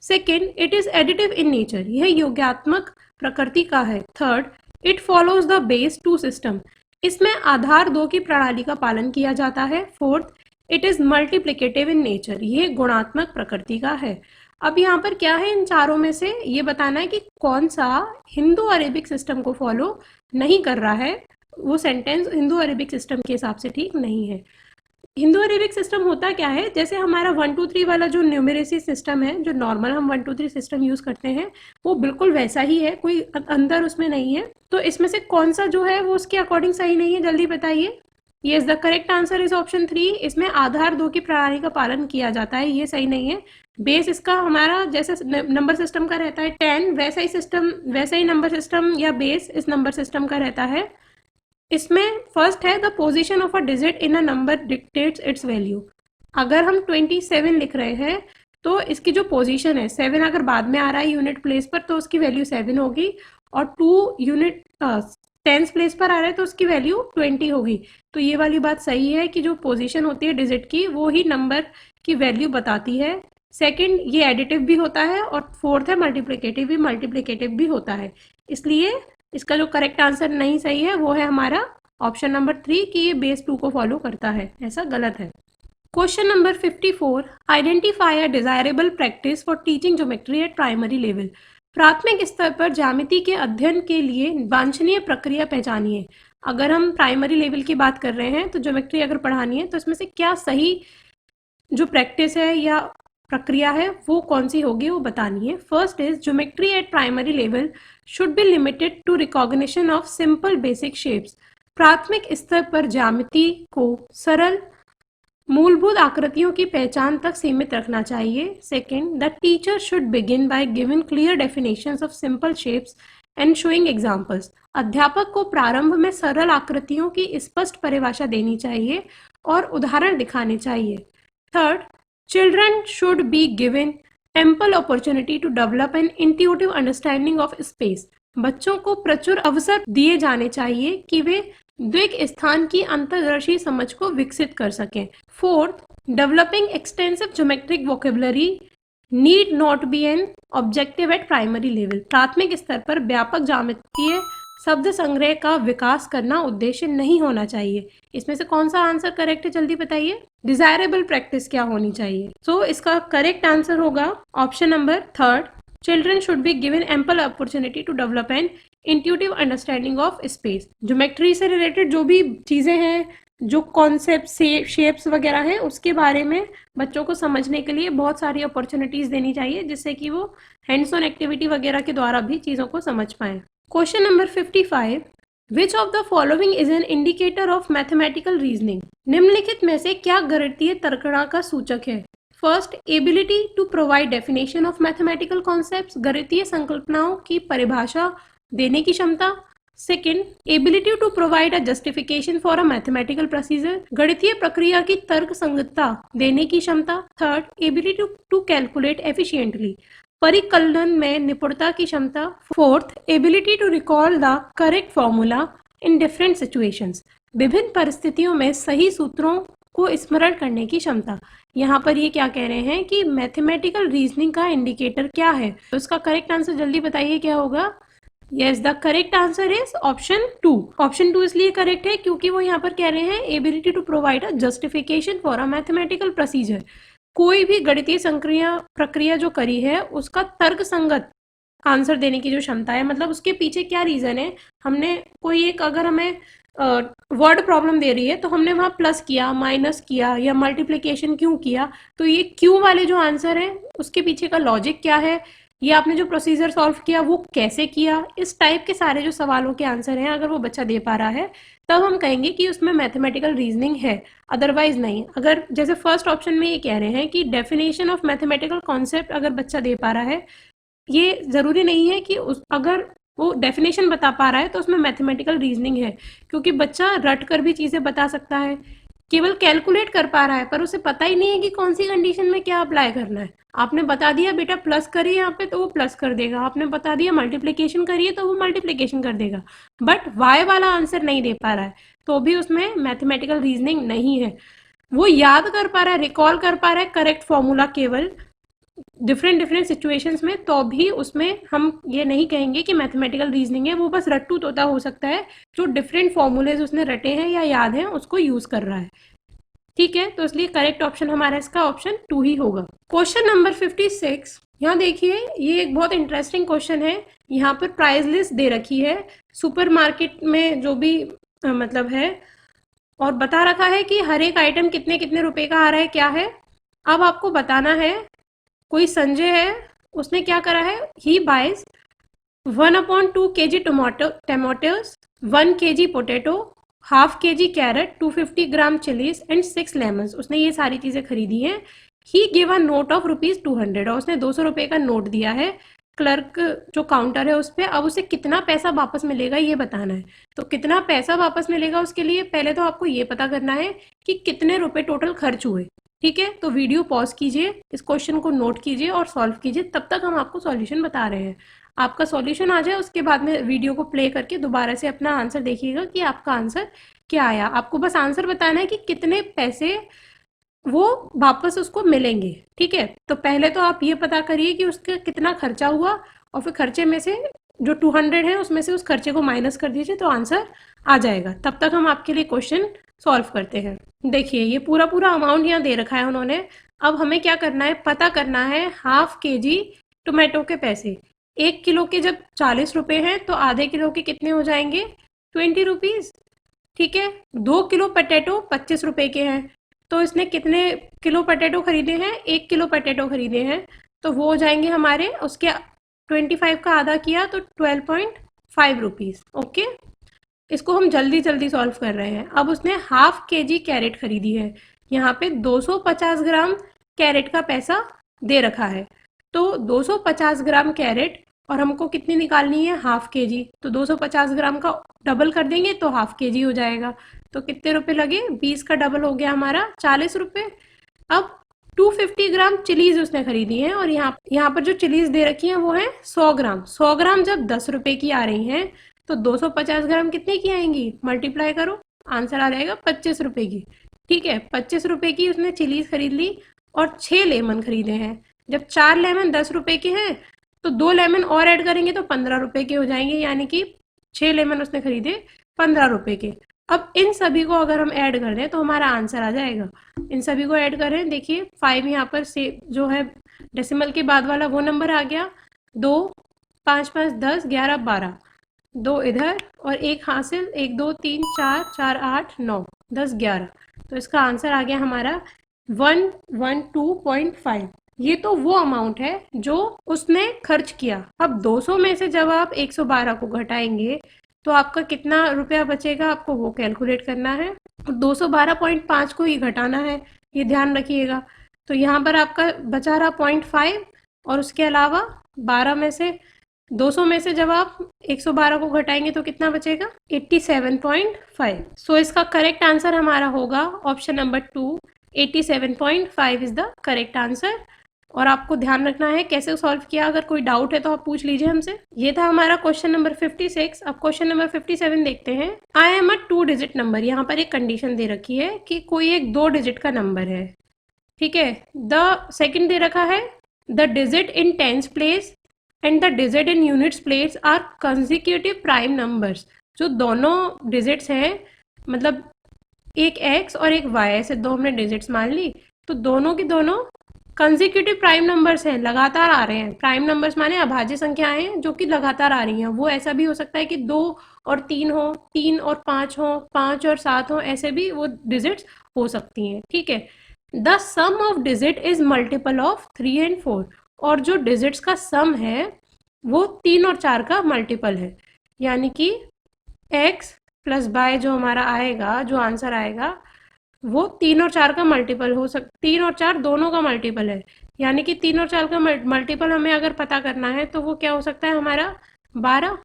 Second, it is additive in nature, यह योगात्मक प्रकृति का है। Third, it follows the base two system, इसमें आधार 2 की प्रणाली का पालन किया जाता है। Fourth, it is multiplicative in nature, यह गुणात्मक प्रकृति का है। अब यहाँ पर क्या है, इन चारों में से ये बताना है कि कौन सा हिंदू अरेबिक सिस्टम को फॉलो नहीं कर रहा है, वो सेंटेंस हिंदू अरेबिक सिस्टम के हिसाब से ठीक नहीं है। हिंदू अरेबिक सिस्टम होता क्या है, जैसे हमारा 1 2 3 वाला जो न्यूमेरेसी सिस्टम है, जो नॉर्मल हम 1 2 3 सिस्टम यूज करते हैं, वो बिल्कुल वैसा ही है, कोई अंदर उसमें नहीं है। तो इसमें से कौन सा जो है वो उसके अकॉर्डिंग सही नहीं है, जल्दी बताइए। Yes, the correct answer is option 3। इसमें आधार 2 की प्रणाली का पालन किया जाता है, ये सही नहीं है। बेस इसका हमारा जैसे नंबर सिस्टम का रहता है 10, वैसा ही सिस्टम, वैसा ही नंबर सिस्टम या बेस इस नंबर सिस्टम का रहता है। इसमें फर्स्ट है the position of a digit in a number dictates it's value. अगर हम 27 लिख रहे हैं तो इसकी जो पोजीशन है, 7 अगर बाद में आ रहा है यूनिट प्लेस पर तो उसकी वैल्यू 7 होगी, और 2 यूनिट टेंस प्लेस पर आ रहा है तो उसकी वैल्यू 20 होगी। तो ये वाली बात सही है कि जो पोजीशन होती है डिजिट की वो ही नंबर की वैल्यू बताती है। सेकंड, ये एडिटिव भी होता है, और फोर्थ है मल्टीप्लिकेटिव भी होता है। इसलिए इसका जो करेक्ट आंसर नहीं सही है वो है हमारा ऑप्शन नंबर 3 कि ये बेस 2 को फॉलो करता है, ऐसा गलत है। Question number 54। Identify a desirable practice for teaching geometry at primary level. प्राथमिक स्तर पर ज्यामिति के अध्ययन के लिए वांछनीय प्रक्रिया पहचानिए। अगर हम प्राइमरी लेवल की बात कर रहे हैं तो ज्योमेट्री अगर पढ़ानी है तो इसमें से क्या सही जो प्रैक्टिस है या प्रक्रिया है वो कौन सी होगी वो बतानी है। First is geometry at primary level should be limited to recognition of simple basic shapes. प्राथमिक स्तर पर ज्यामिति को सरल मूलभूत आकृतियों की पहचान तक सीमित रखना चाहिए। Second, the teacher should begin by giving clear definitions of simple shapes and showing examples. अध्यापक को प्रारंभ में सरल आकृतियों की स्पष्ट परिभाषा देनी चाहिए और उदाहरण दिखाने चाहिए। Third, children should be given ample opportunity to develop an intuitive understanding of space. बच्चों को प्रचुर अवसर दिए जाने चाहिए कि वे द्विक स्थान की अंतर्दर्शी समझ को विकसित कर सकें। Fourth, developing extensive geometric vocabulary need not be an objective eight primary level. प्राथमिक स्तर पर व्यापक ज्यामितीय शब्द संग्रह का विकास करना उद्देश्य नहीं होना चाहिए। इसमें से कौन सा आंसर करेक्ट है, जल्दी बताइए। डिजायरेबल प्रैक्टिस क्या होनी चाहिए? सो इसका करेक्ट आंसर होगा option number 3। Children should be given ample opportunity to develop an intuitive understanding of space. Geometry से रिलेटेड जो भी चीजें हैं, जो कॉन्सेप्ट शेप्स वगैरह हैं, उसके बारे में बच्चों को समझने के लिए बहुत सारी अपॉर्चुनिटीज देनी चाहिए, जिससे कि वो हैंड्स ऑन एक्टिविटी वगैरह के द्वारा भी चीज़ों को समझ पाएं। Question number 55। Which of the following is an indicator of mathematical reasoning? निम्नलिखित में से क्या गणितीय तर्कणा का सूचक है? First, ability to provide definition of mathematical concepts, गणितीय संकल्पनाओं की परिभाषा देने की क्षमता। Second, ability to provide a justification for a mathematical procedure, गणितीय प्रक्रिया की तर्क संगतता देने की क्षमता। Third, ability to calculate efficiently, परिकलन में निपुणता की क्षमता। Fourth, ability to recall the correct formula in different situations, विभिन्न परिस्थितियों में सही सूत्रों को स्मरण करने की क्षमता। यहाँ पर ये क्या कह रहे हैं कि मैथमेटिकल रीजनिंग का इंडिकेटर क्या है, तो इसका करेक्ट आंसर जल्दी बताइए क्या होगा। Yes, the correct answer is option 2। Option 2 इसलिए करेक्ट है क्योंकि वो यहाँ पर कह रहे हैं ability to provide a justification for a mathematical procedure. कोई भी गणितीय संक्रिया प्रक्रिया जो करी है उसका तर्क संगत आंसर देने की जो क्षमता है, मतलब उसके पीछे क्या रीजन है। हमने कोई एक, अगर हमें वर्ड प्रॉब्लम दे रही है तो हमने वहाँ प्लस किया, माइनस किया या मल्टीप्लिकेशन क्यों किया, तो ये क्यों वाले जो आंसर हैं उसके पीछे का लॉजिक क्या है, ये आपने जो प्रोसीजर सॉल्व किया वो कैसे किया, इस टाइप के सारे जो सवालों के आंसर हैं अगर वो बच्चा दे पा रहा है तब हम कहेंगे कि उसमें मैथमेटिकल रीजनिंग है, अदरवाइज नहीं। अगर जैसे फर्स्ट ऑप्शन में ये कह रहे हैं कि डेफिनेशन ऑफ मैथमेटिकल कॉन्सेप्ट अगर बच्चा दे पा रहा है, ये ज़रूरी नहीं है कि उस अगर वो डेफिनेशन बता पा रहा है तो उसमें मैथमेटिकल रीजनिंग है, क्योंकि बच्चा रट कर भी चीज़ें बता सकता है, केवल कैलकुलेट कर पा रहा है पर उसे पता ही नहीं है कि कौन सी कंडीशन में क्या अप्लाई करना है। आपने बता दिया बेटा प्लस करिए यहाँ पे तो वो प्लस कर देगा, आपने बता दिया मल्टीप्लिकेशन करिए तो वो मल्टीप्लिकेशन कर देगा, बट वाई वाला आंसर नहीं दे पा रहा है तो भी उसमें मैथमेटिकल रीजनिंग नहीं है। वो याद कर पा रहा है, रिकॉल कर पा रहा है करेक्ट फॉर्मूला केवल डिफरेंट डिफरेंट सिचुएशंस में, तो भी उसमें हम ये नहीं कहेंगे कि मैथमेटिकल रीजनिंग है। वो बस रट्टू तोता हो सकता है जो डिफरेंट फॉर्मूलेज उसने रटे हैं या याद हैं उसको यूज कर रहा है। ठीक है, तो इसलिए करेक्ट ऑप्शन हमारा इसका ऑप्शन 2 ही होगा। क्वेश्चन नंबर 56, यहाँ देखिए ये एक बहुत इंटरेस्टिंग क्वेश्चन है। यहाँ पर प्राइस लिस्ट दे रखी है सुपरमार्केट में जो भी मतलब है, और बता रखा है कि हर एक आइटम कितने कितने रुपए का आ रहा है, क्या है। अब आपको बताना है, कोई संजय है, उसने क्या करा है, he buys 1/2 kg tomatoes, 1 kg potato, ½ kg carrot, 250 gram chillies and 6 lemons. उसने ये सारी चीज़ें खरीदी हैं। He give a note of ₹200, और उसने 200 रुपये का नोट दिया है क्लर्क जो काउंटर है उस पर। अब उसे कितना पैसा वापस मिलेगा ये बताना है। तो कितना पैसा वापस मिलेगा उसके लिए पहले तो आपको ये पता करना है कि कितने रुपए टोटल खर्च हुए। ठीक है, तो वीडियो पॉज कीजिए, इस क्वेश्चन को नोट कीजिए और सॉल्व कीजिए, तब तक हम आपको सॉल्यूशन बता रहे हैं। आपका सॉल्यूशन आ जाए उसके बाद में वीडियो को प्ले करके दोबारा से अपना आंसर देखिएगा कि आपका आंसर क्या आया। आपको बस आंसर बताना है कि कितने पैसे वो वापस उसको मिलेंगे। ठीक है, तो पहले तो आप ये पता करिए कि उसका कितना खर्चा हुआ, और फिर खर्चे में से जो 200 है उसमें से उस खर्चे को माइनस कर दीजिए तो आंसर आ जाएगा। तब तक हम आपके लिए क्वेश्चन सॉल्व करते हैं। देखिए ये पूरा पूरा अमाउंट यहाँ दे रखा है उन्होंने। अब हमें क्या करना है, पता करना है ½ kg टोमेटो के पैसे। 1 किलो के जब 40 रुपए हैं तो आधे किलो के कितने हो जाएंगे, 20 रुपीज। ठीक है, 2 किलो पटेटो 25 रुपए के हैं, तो इसने कितने किलो पटेटो खरीदे हैं, 1 किलो पटेटो खरीदे हैं, तो वो हो जाएंगे हमारे, उसके 25 का आधा किया तो 12.5 रुपीज। ओके, इसको हम जल्दी जल्दी सॉल्व कर रहे हैं। अब उसने ½ kg कैरेट खरीदी है, यहाँ पे 250 ग्राम कैरेट का पैसा दे रखा है, तो 250 ग्राम कैरेट और हमको कितनी निकालनी है, ½ kg, तो 250 ग्राम का डबल कर देंगे तो ½ kg हो जाएगा। तो कितने रुपए लगे, 20 का डबल हो गया हमारा 40 रुपए। अब 250 ग्राम चिलीज उसने खरीदी है, और यहाँ पर जो चिलीज दे रखी है वो है 100 ग्राम। 100 ग्राम जब 10 रुपए की आ रही हैं तो 250 ग्राम कितने की आएंगी, मल्टीप्लाई करो, आंसर आ जाएगा 25 रुपए की। ठीक है, 25 रुपए की उसने चिलीज खरीद ली और 6 लेमन खरीदे हैं। जब 4 लेमन 10 रुपए के हैं तो 2 लेमन और ऐड करेंगे तो 15 रुपए के हो जाएंगे, यानी कि 6 लेमन उसने खरीदे 15 रुपए के। अब इन सभी को अगर हम ऐड कर दें तो हमारा आंसर आ जाएगा। इन सभी को ऐड करें, देखिए 5 यहाँ पर से जो है डेसिमल के बाद वाला वो नंबर आ गया, 2 5 5 10 11 12, 2 इधर और 1 हासिल, 1 2 3 4 4 8 9 10 11, तो इसका आंसर आ गया हमारा 112.5। ये तो वो अमाउंट है जो उसने खर्च किया। अब 200 में से जब आप 112 को घटाएंगे तो आपका कितना रुपया बचेगा, आपको वो कैलकुलेट करना है। 212.5 को ही घटाना है, ये ध्यान रखिएगा। तो यहाँ पर आपका बचा रहा 0.5, और उसके अलावा 12 में से 200 में से जब आप 112 को घटाएंगे तो कितना बचेगा, 87.5। सो इसका करेक्ट आंसर हमारा होगा option number 2, 87.5 is the correct answer. और आपको ध्यान रखना है कैसे सॉल्व किया, अगर कोई डाउट है तो आप पूछ लीजिए हमसे। ये था हमारा क्वेश्चन नंबर 56। अब क्वेश्चन नंबर 57 देखते हैं। I am a 2 digit number, यहाँ पर एक कंडीशन दे रखी है कि कोई एक 2 डिजिट का नंबर है। ठीक है, द सेकंड दे रखा है the digit in tens place and the digit in units place are consecutive prime numbers. जो दोनों डिजिट्स हैं, मतलब एक x और एक y, ऐसे दो हमने डिजिट्स मान ली, तो दोनों की दोनों कंसेक्यूटिव प्राइम नंबर्स हैं, लगातार आ रहे हैं। प्राइम नंबर्स माने अभाज्य संख्याएं हैं जो कि लगातार आ रही हैं। वो ऐसा भी हो सकता है कि 2 और 3 हो, 3 और 5 हो, 5 और 7 हो, ऐसे भी वो डिजिट्स हो सकती हैं, ठीक है। The sum of digit is multiple of 3 and 4। और जो डिजिट्स का सम है वो 3 और 4 का मल्टीपल है, यानी कि x प्लस बाय जो हमारा आएगा, जो आंसर आएगा, वो 3 और 4 का मल्टीपल हो 3 और 4 दोनों का मल्टीपल है। यानी कि 3 और 4 का मल्टीपल हमें अगर पता करना है तो वो क्या हो सकता है हमारा 12,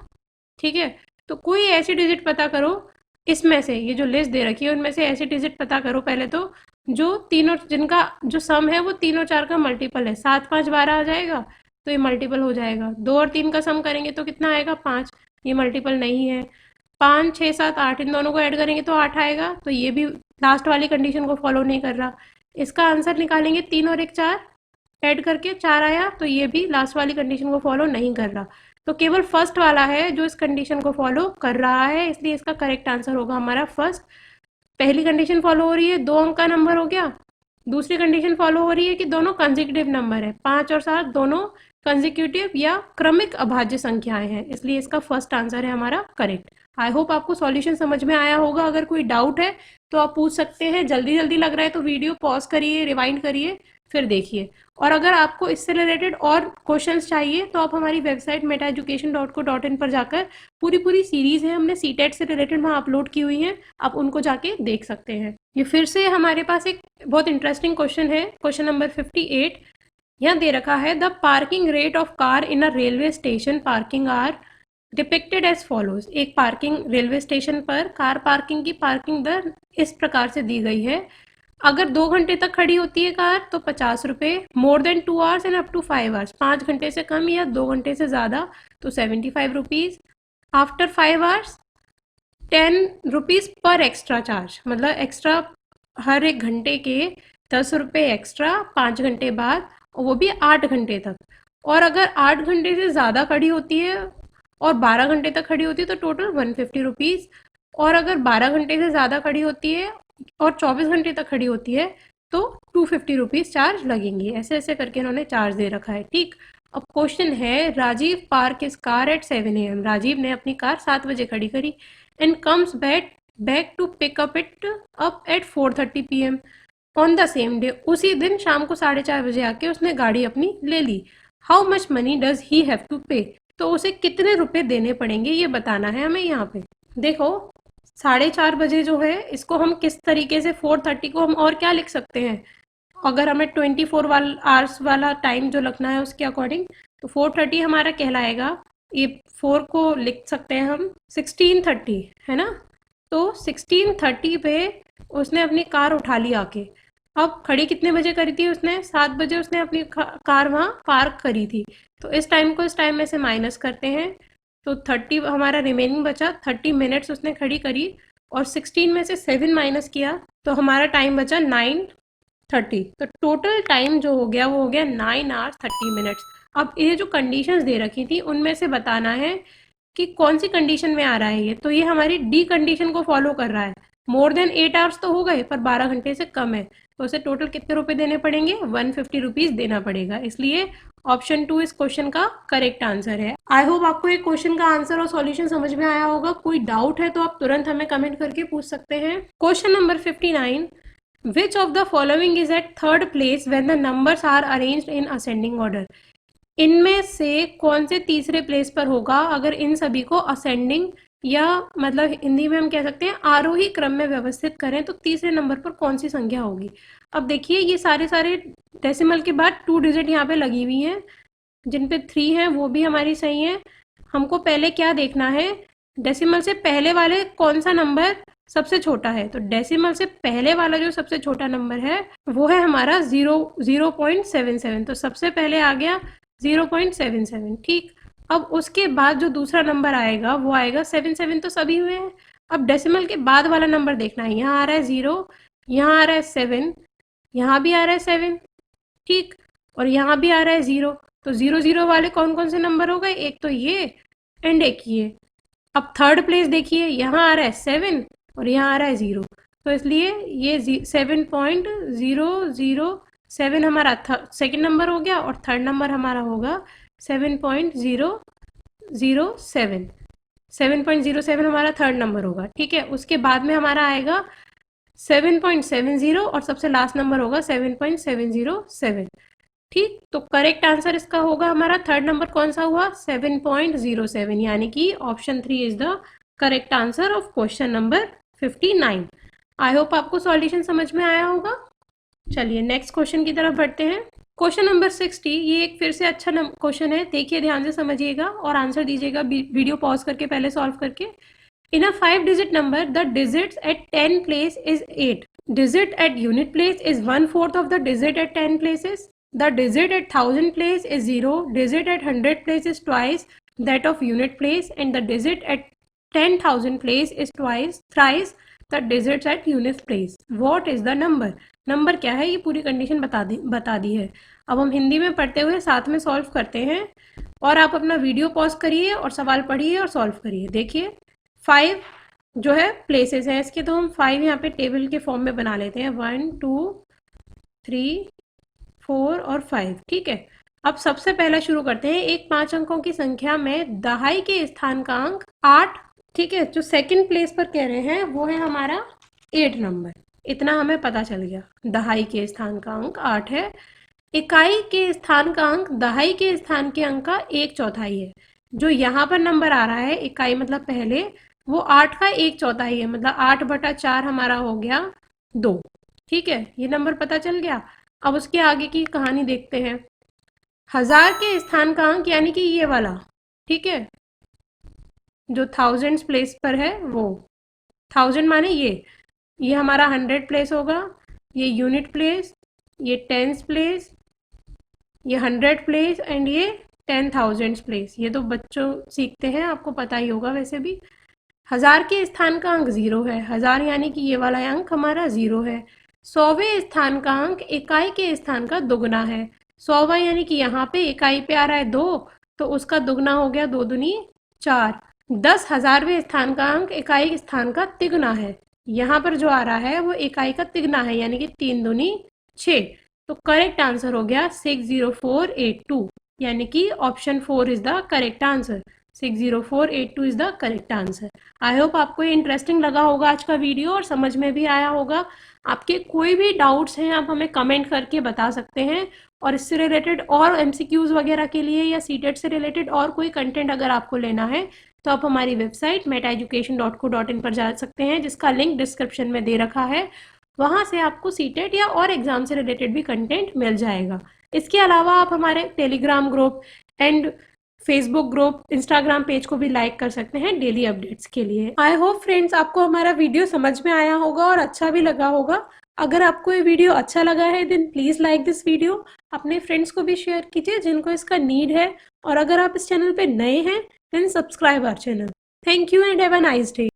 ठीक है। तो कोई ऐसी डिजिट पता करो इसमें से, ये जो लिस्ट दे रखी है उनमें से ऐसी डिजिट पता करो पहले तो, जो तीनों, जिनका जो सम है वो 3 और 4 का मल्टीपल है। 7 5 12 आ जाएगा तो ये मल्टीपल हो जाएगा। 2 और 3 का सम करेंगे तो कितना आएगा 5, ये मल्टीपल नहीं है। 5 6 7 8 इन दोनों को ऐड करेंगे तो 8 आएगा, तो ये भी लास्ट वाली कंडीशन को फॉलो नहीं कर रहा। इसका आंसर निकालेंगे 3 और 1 4, ऐड करके 4 आया, तो ये भी लास्ट वाली कंडीशन को फॉलो नहीं कर रहा। तो केवल फर्स्ट वाला है जो इस कंडीशन को फॉलो कर रहा है, इसलिए इसका करेक्ट आंसर होगा हमारा फर्स्ट। पहली कंडीशन फॉलो हो रही है, 2 अंक का नंबर हो गया। दूसरी कंडीशन फॉलो हो रही है कि दोनों कंसेक्यूटिव नंबर है, 5 और 7 दोनों कंसेक्यूटिव या क्रमिक अभाज्य संख्याएं हैं, इसलिए इसका फर्स्ट आंसर है हमारा करेक्ट। आई होप आपको सॉल्यूशन समझ में आया होगा। अगर कोई डाउट है तो आप पूछ सकते हैं। जल्दी जल्दी लग रहा है तो वीडियो पॉज करिए, रिवाइंड करिए, फिर देखिए। और अगर आपको इससे रिलेटेड और क्वेश्चंस चाहिए तो आप हमारी वेबसाइट metaeducation.co.in पर जाकर पूरी सीरीज है हमने सीटेट से रिलेटेड वहाँ अपलोड की हुई है, आप उनको जाके देख सकते हैं। ये फिर से हमारे पास एक बहुत इंटरेस्टिंग क्वेश्चन है, क्वेश्चन नंबर 58। यहाँ दे रखा है the parking rate of car in a railway station parking are depicted as follows. एक पार्किंग रेलवे स्टेशन पर कार पार्किंग की पार्किंग दर इस प्रकार से दी गई है। अगर 2 घंटे तक खड़ी होती है कार तो 50 रुपये, more than 2 hours and up to 5 hours, 5 घंटे से कम या 2 घंटे से ज़्यादा तो 75 रुपीज़। आफ्टर 5 आवर्स 10 रुपीज़ पर एक्स्ट्रा चार्ज, मतलब एक्स्ट्रा हर एक घंटे के 10 रुपये एक्स्ट्रा 5 घंटे बाद, और वो भी 8 घंटे तक। और अगर 8 घंटे से ज़्यादा खड़ी होती है और 12 घंटे तक खड़ी होती है तो टोटल 150 रुपीज़। और अगर 12 घंटे से ज़्यादा खड़ी होती है और 24 घंटे तक खड़ी होती है तो 250 रुपीज़ चार्ज लगेंगे। ऐसे ऐसे करके इन्होंने चार्ज दे रखा है, ठीक। अब क्वेश्चन है Rajiv park is car at 7 AM। Rajiv ने अपनी कार 7 बजे खड़ी करी and comes back to pick up it up at 4:30 PM on the same day. उसी दिन शाम को 4:30 बजे आके उसने गाड़ी अपनी ले ली। How much money does he have to pay. तो उसे कितने रुपए देने पड़ेंगे ये बताना है हमें यहाँ पे। देखो 4:30 बजे जो है इसको हम किस तरीके से 4:30 को हम और क्या लिख सकते हैं, अगर हमें 24 आवर्स वाला टाइम जो लिखना है उसके अकॉर्डिंग, तो 4:30 हमारा कहलाएगा। ये 4 को लिख सकते हैं हम 16:30, है ना। तो 16:30 पे उसने अपनी कार उठा ली आके। अब खड़ी कितने बजे करी थी उसने, 7 बजे उसने अपनी कार वहाँ पार्क करी थी। तो इस टाइम को इस टाइम में से माइनस करते हैं तो 30 हमारा रिमेनिंग बचा। 30 मिनट्स उसने खड़ी करी और 16 में से 7 माइनस किया तो हमारा टाइम बचा 9:30। तो टोटल टाइम जो हो गया वो हो गया 9 आवर्स 30 मिनट्स। अब ये जो कंडीशंस दे रखी थी उनमें से बताना है कि कौन सी कंडीशन में आ रहा है ये। तो ये हमारी डी कंडीशन को फॉलो कर रहा है। मोर देन 8 आवर्स तो हो गए पर 12 घंटे से कम है, तो उसे टोटल कितने रुपए देने पड़ेंगे, 150 रुपीज़ देना पड़ेगा। इसलिए ऑप्शन 2 इस क्वेश्चन का करेक्ट आंसर है। आई होप आपको एक क्वेश्चन का आंसर और सॉल्यूशन समझ में आया होगा। कोई डाउट है तो आप तुरंत हमें कमेंट करके पूछ सकते हैं। Question number 59, which of the following is at third place when the numbers are arranged in ascending order. इनमें से कौन से तीसरे प्लेस पर होगा अगर इन सभी को असेंडिंग या मतलब हिंदी में हम कह सकते हैं आरोही क्रम में व्यवस्थित करें तो तीसरे नंबर पर कौन सी संख्या होगी। अब देखिए ये सारे डेसिमल के बाद 2 डिजिट यहाँ पे लगी हुई हैं, जिन पे 3 है वो भी हमारी सही है। हमको पहले क्या देखना है, डेसिमल से पहले वाले कौन सा नंबर सबसे छोटा है। तो डेसिमल से पहले वाला जो सबसे छोटा नंबर है वो है हमारा 0.77। तो सबसे पहले आ गया 0.77, ठीक। अब उसके बाद जो दूसरा नंबर आएगा वो आएगा 7 तो सभी हुए हैं। अब डेसिमल के बाद वाला नंबर देखना है, यहाँ आ रहा है 0, यहाँ आ रहा है 7, यहाँ भी आ रहा है 7, ठीक, और यहाँ भी आ रहा है 0। तो 0 0 वाले कौन कौन से नंबर हो गए, एक तो ये एंड एक ये। अब थर्ड प्लेस देखिए, यहाँ आ रहा है 7 और यहाँ आ रहा है 0, तो इसलिए ये 7.007 हमारा सेकेंड नंबर हो गया और थर्ड नंबर हमारा होगा 7.007। 7.07 हमारा थर्ड नंबर होगा, ठीक है। उसके बाद में हमारा आएगा 7.70 और सबसे लास्ट नंबर होगा 7.707, ठीक। तो करेक्ट आंसर इसका होगा हमारा थर्ड नंबर कौन सा हुआ, 7.07, यानी कि option 3 is the correct answer of question number 59। I hope आपको सॉल्यूशन समझ में आया होगा। चलिए नेक्स्ट क्वेश्चन की तरफ बढ़ते हैं। क्वेश्चन नंबर 60, ये एक फिर से अच्छा क्वेश्चन है, देखिए ध्यान से समझिएगा और आंसर दीजिएगा वीडियो पॉज करके पहले सॉल्व करके। In a 5-digit number, the digits at 10 place is 8. Digit at unit place is 1/4 of the digit at 10 places. The digit at 1000 place is 0. Digit at 100 place is twice that of unit place, and the digit at 10,000 place is thrice the digits at unit place. What is the number? Number क्या है, ये पूरी condition बता दी है। अब हम हिंदी में पढ़ते हुए साथ में सॉल्व करते हैं, और आप अपना वीडियो पॉज करिए और सवाल पढ़िए और सॉल्व करिए। देखिए 5 जो है प्लेसेस है इसके, तो हम 5 यहाँ पे टेबल के फॉर्म में बना लेते हैं, 1 2 3 4 और 5, ठीक है। अब सबसे पहला शुरू करते हैं, एक 5 अंकों की संख्या में दहाई के स्थान का अंक 8, ठीक है। जो सेकंड प्लेस पर कह रहे हैं वो है हमारा 8 नंबर, इतना हमें पता चल गया। दहाई के स्थान का अंक 8 है। इकाई के स्थान का अंक दहाई के स्थान के अंक का 1/4 है। जो यहाँ पर नंबर आ रहा है इकाई मतलब पहले, वो 8 का 1/4 है, मतलब 8/4 हमारा हो गया 2, ठीक है। ये नंबर पता चल गया। अब उसके आगे की कहानी देखते हैं। हजार के स्थान का अंक यानी कि ये वाला, ठीक है, जो थाउजेंड्स प्लेस पर है वो, 1000 माने ये हमारा 100 प्लेस होगा, ये यूनिट प्लेस, ये टेंस प्लेस, ये 100 प्लेस एंड ये 10,000 प्लेस। ये तो बच्चों सीखते हैं, आपको पता ही होगा वैसे भी। हजार के स्थान का अंक 0 है, हजार यानी कि ये वाला अंक हमारा 0 है। 100वें स्थान का अंक इकाई के स्थान का दुगना है। 100वां यानी कि यहाँ पे इकाई पे आ रहा है 2, तो उसका दुगना हो गया 2 दूनी 4। 10,000वें स्थान का अंक इकाई स्थान का तिगुना है, यहाँ पर जो आ रहा है वो इकाई का तिगुना है, यानी कि 3 दूनी 6। तो करेक्ट आंसर हो गया 60482, यानी कि option 4 is the correct answer. 60482 is the correct answer. I hope आपको ये इंटरेस्टिंग लगा होगा आज का वीडियो और समझ में भी आया होगा। आपके कोई भी डाउट्स हैं आप हमें कमेंट करके बता सकते हैं, और इससे रिलेटेड और एमसीक्यूज वगैरह के लिए या सीटेट से रिलेटेड और कोई कंटेंट अगर आपको लेना है तो आप हमारी वेबसाइट metaeducation.co.in पर जा सकते हैं, जिसका लिंक डिस्क्रिप्शन में दे रखा है। वहाँ से आपको सीटेट या और एग्जाम से रिलेटेड भी कंटेंट मिल जाएगा। इसके अलावा आप हमारे Telegram group and Facebook group, Instagram page को भी लाइक कर सकते हैं डेली अपडेट्स के लिए। आई होप फ्रेंड्स आपको हमारा वीडियो समझ में आया होगा और अच्छा भी लगा होगा। अगर आपको ये वीडियो अच्छा लगा है then please like this video, अपने फ्रेंड्स को भी शेयर कीजिए जिनको इसका नीड है, और अगर आप इस चैनल पे नए हैं then subscribe our channel. Thank you and have a nice day.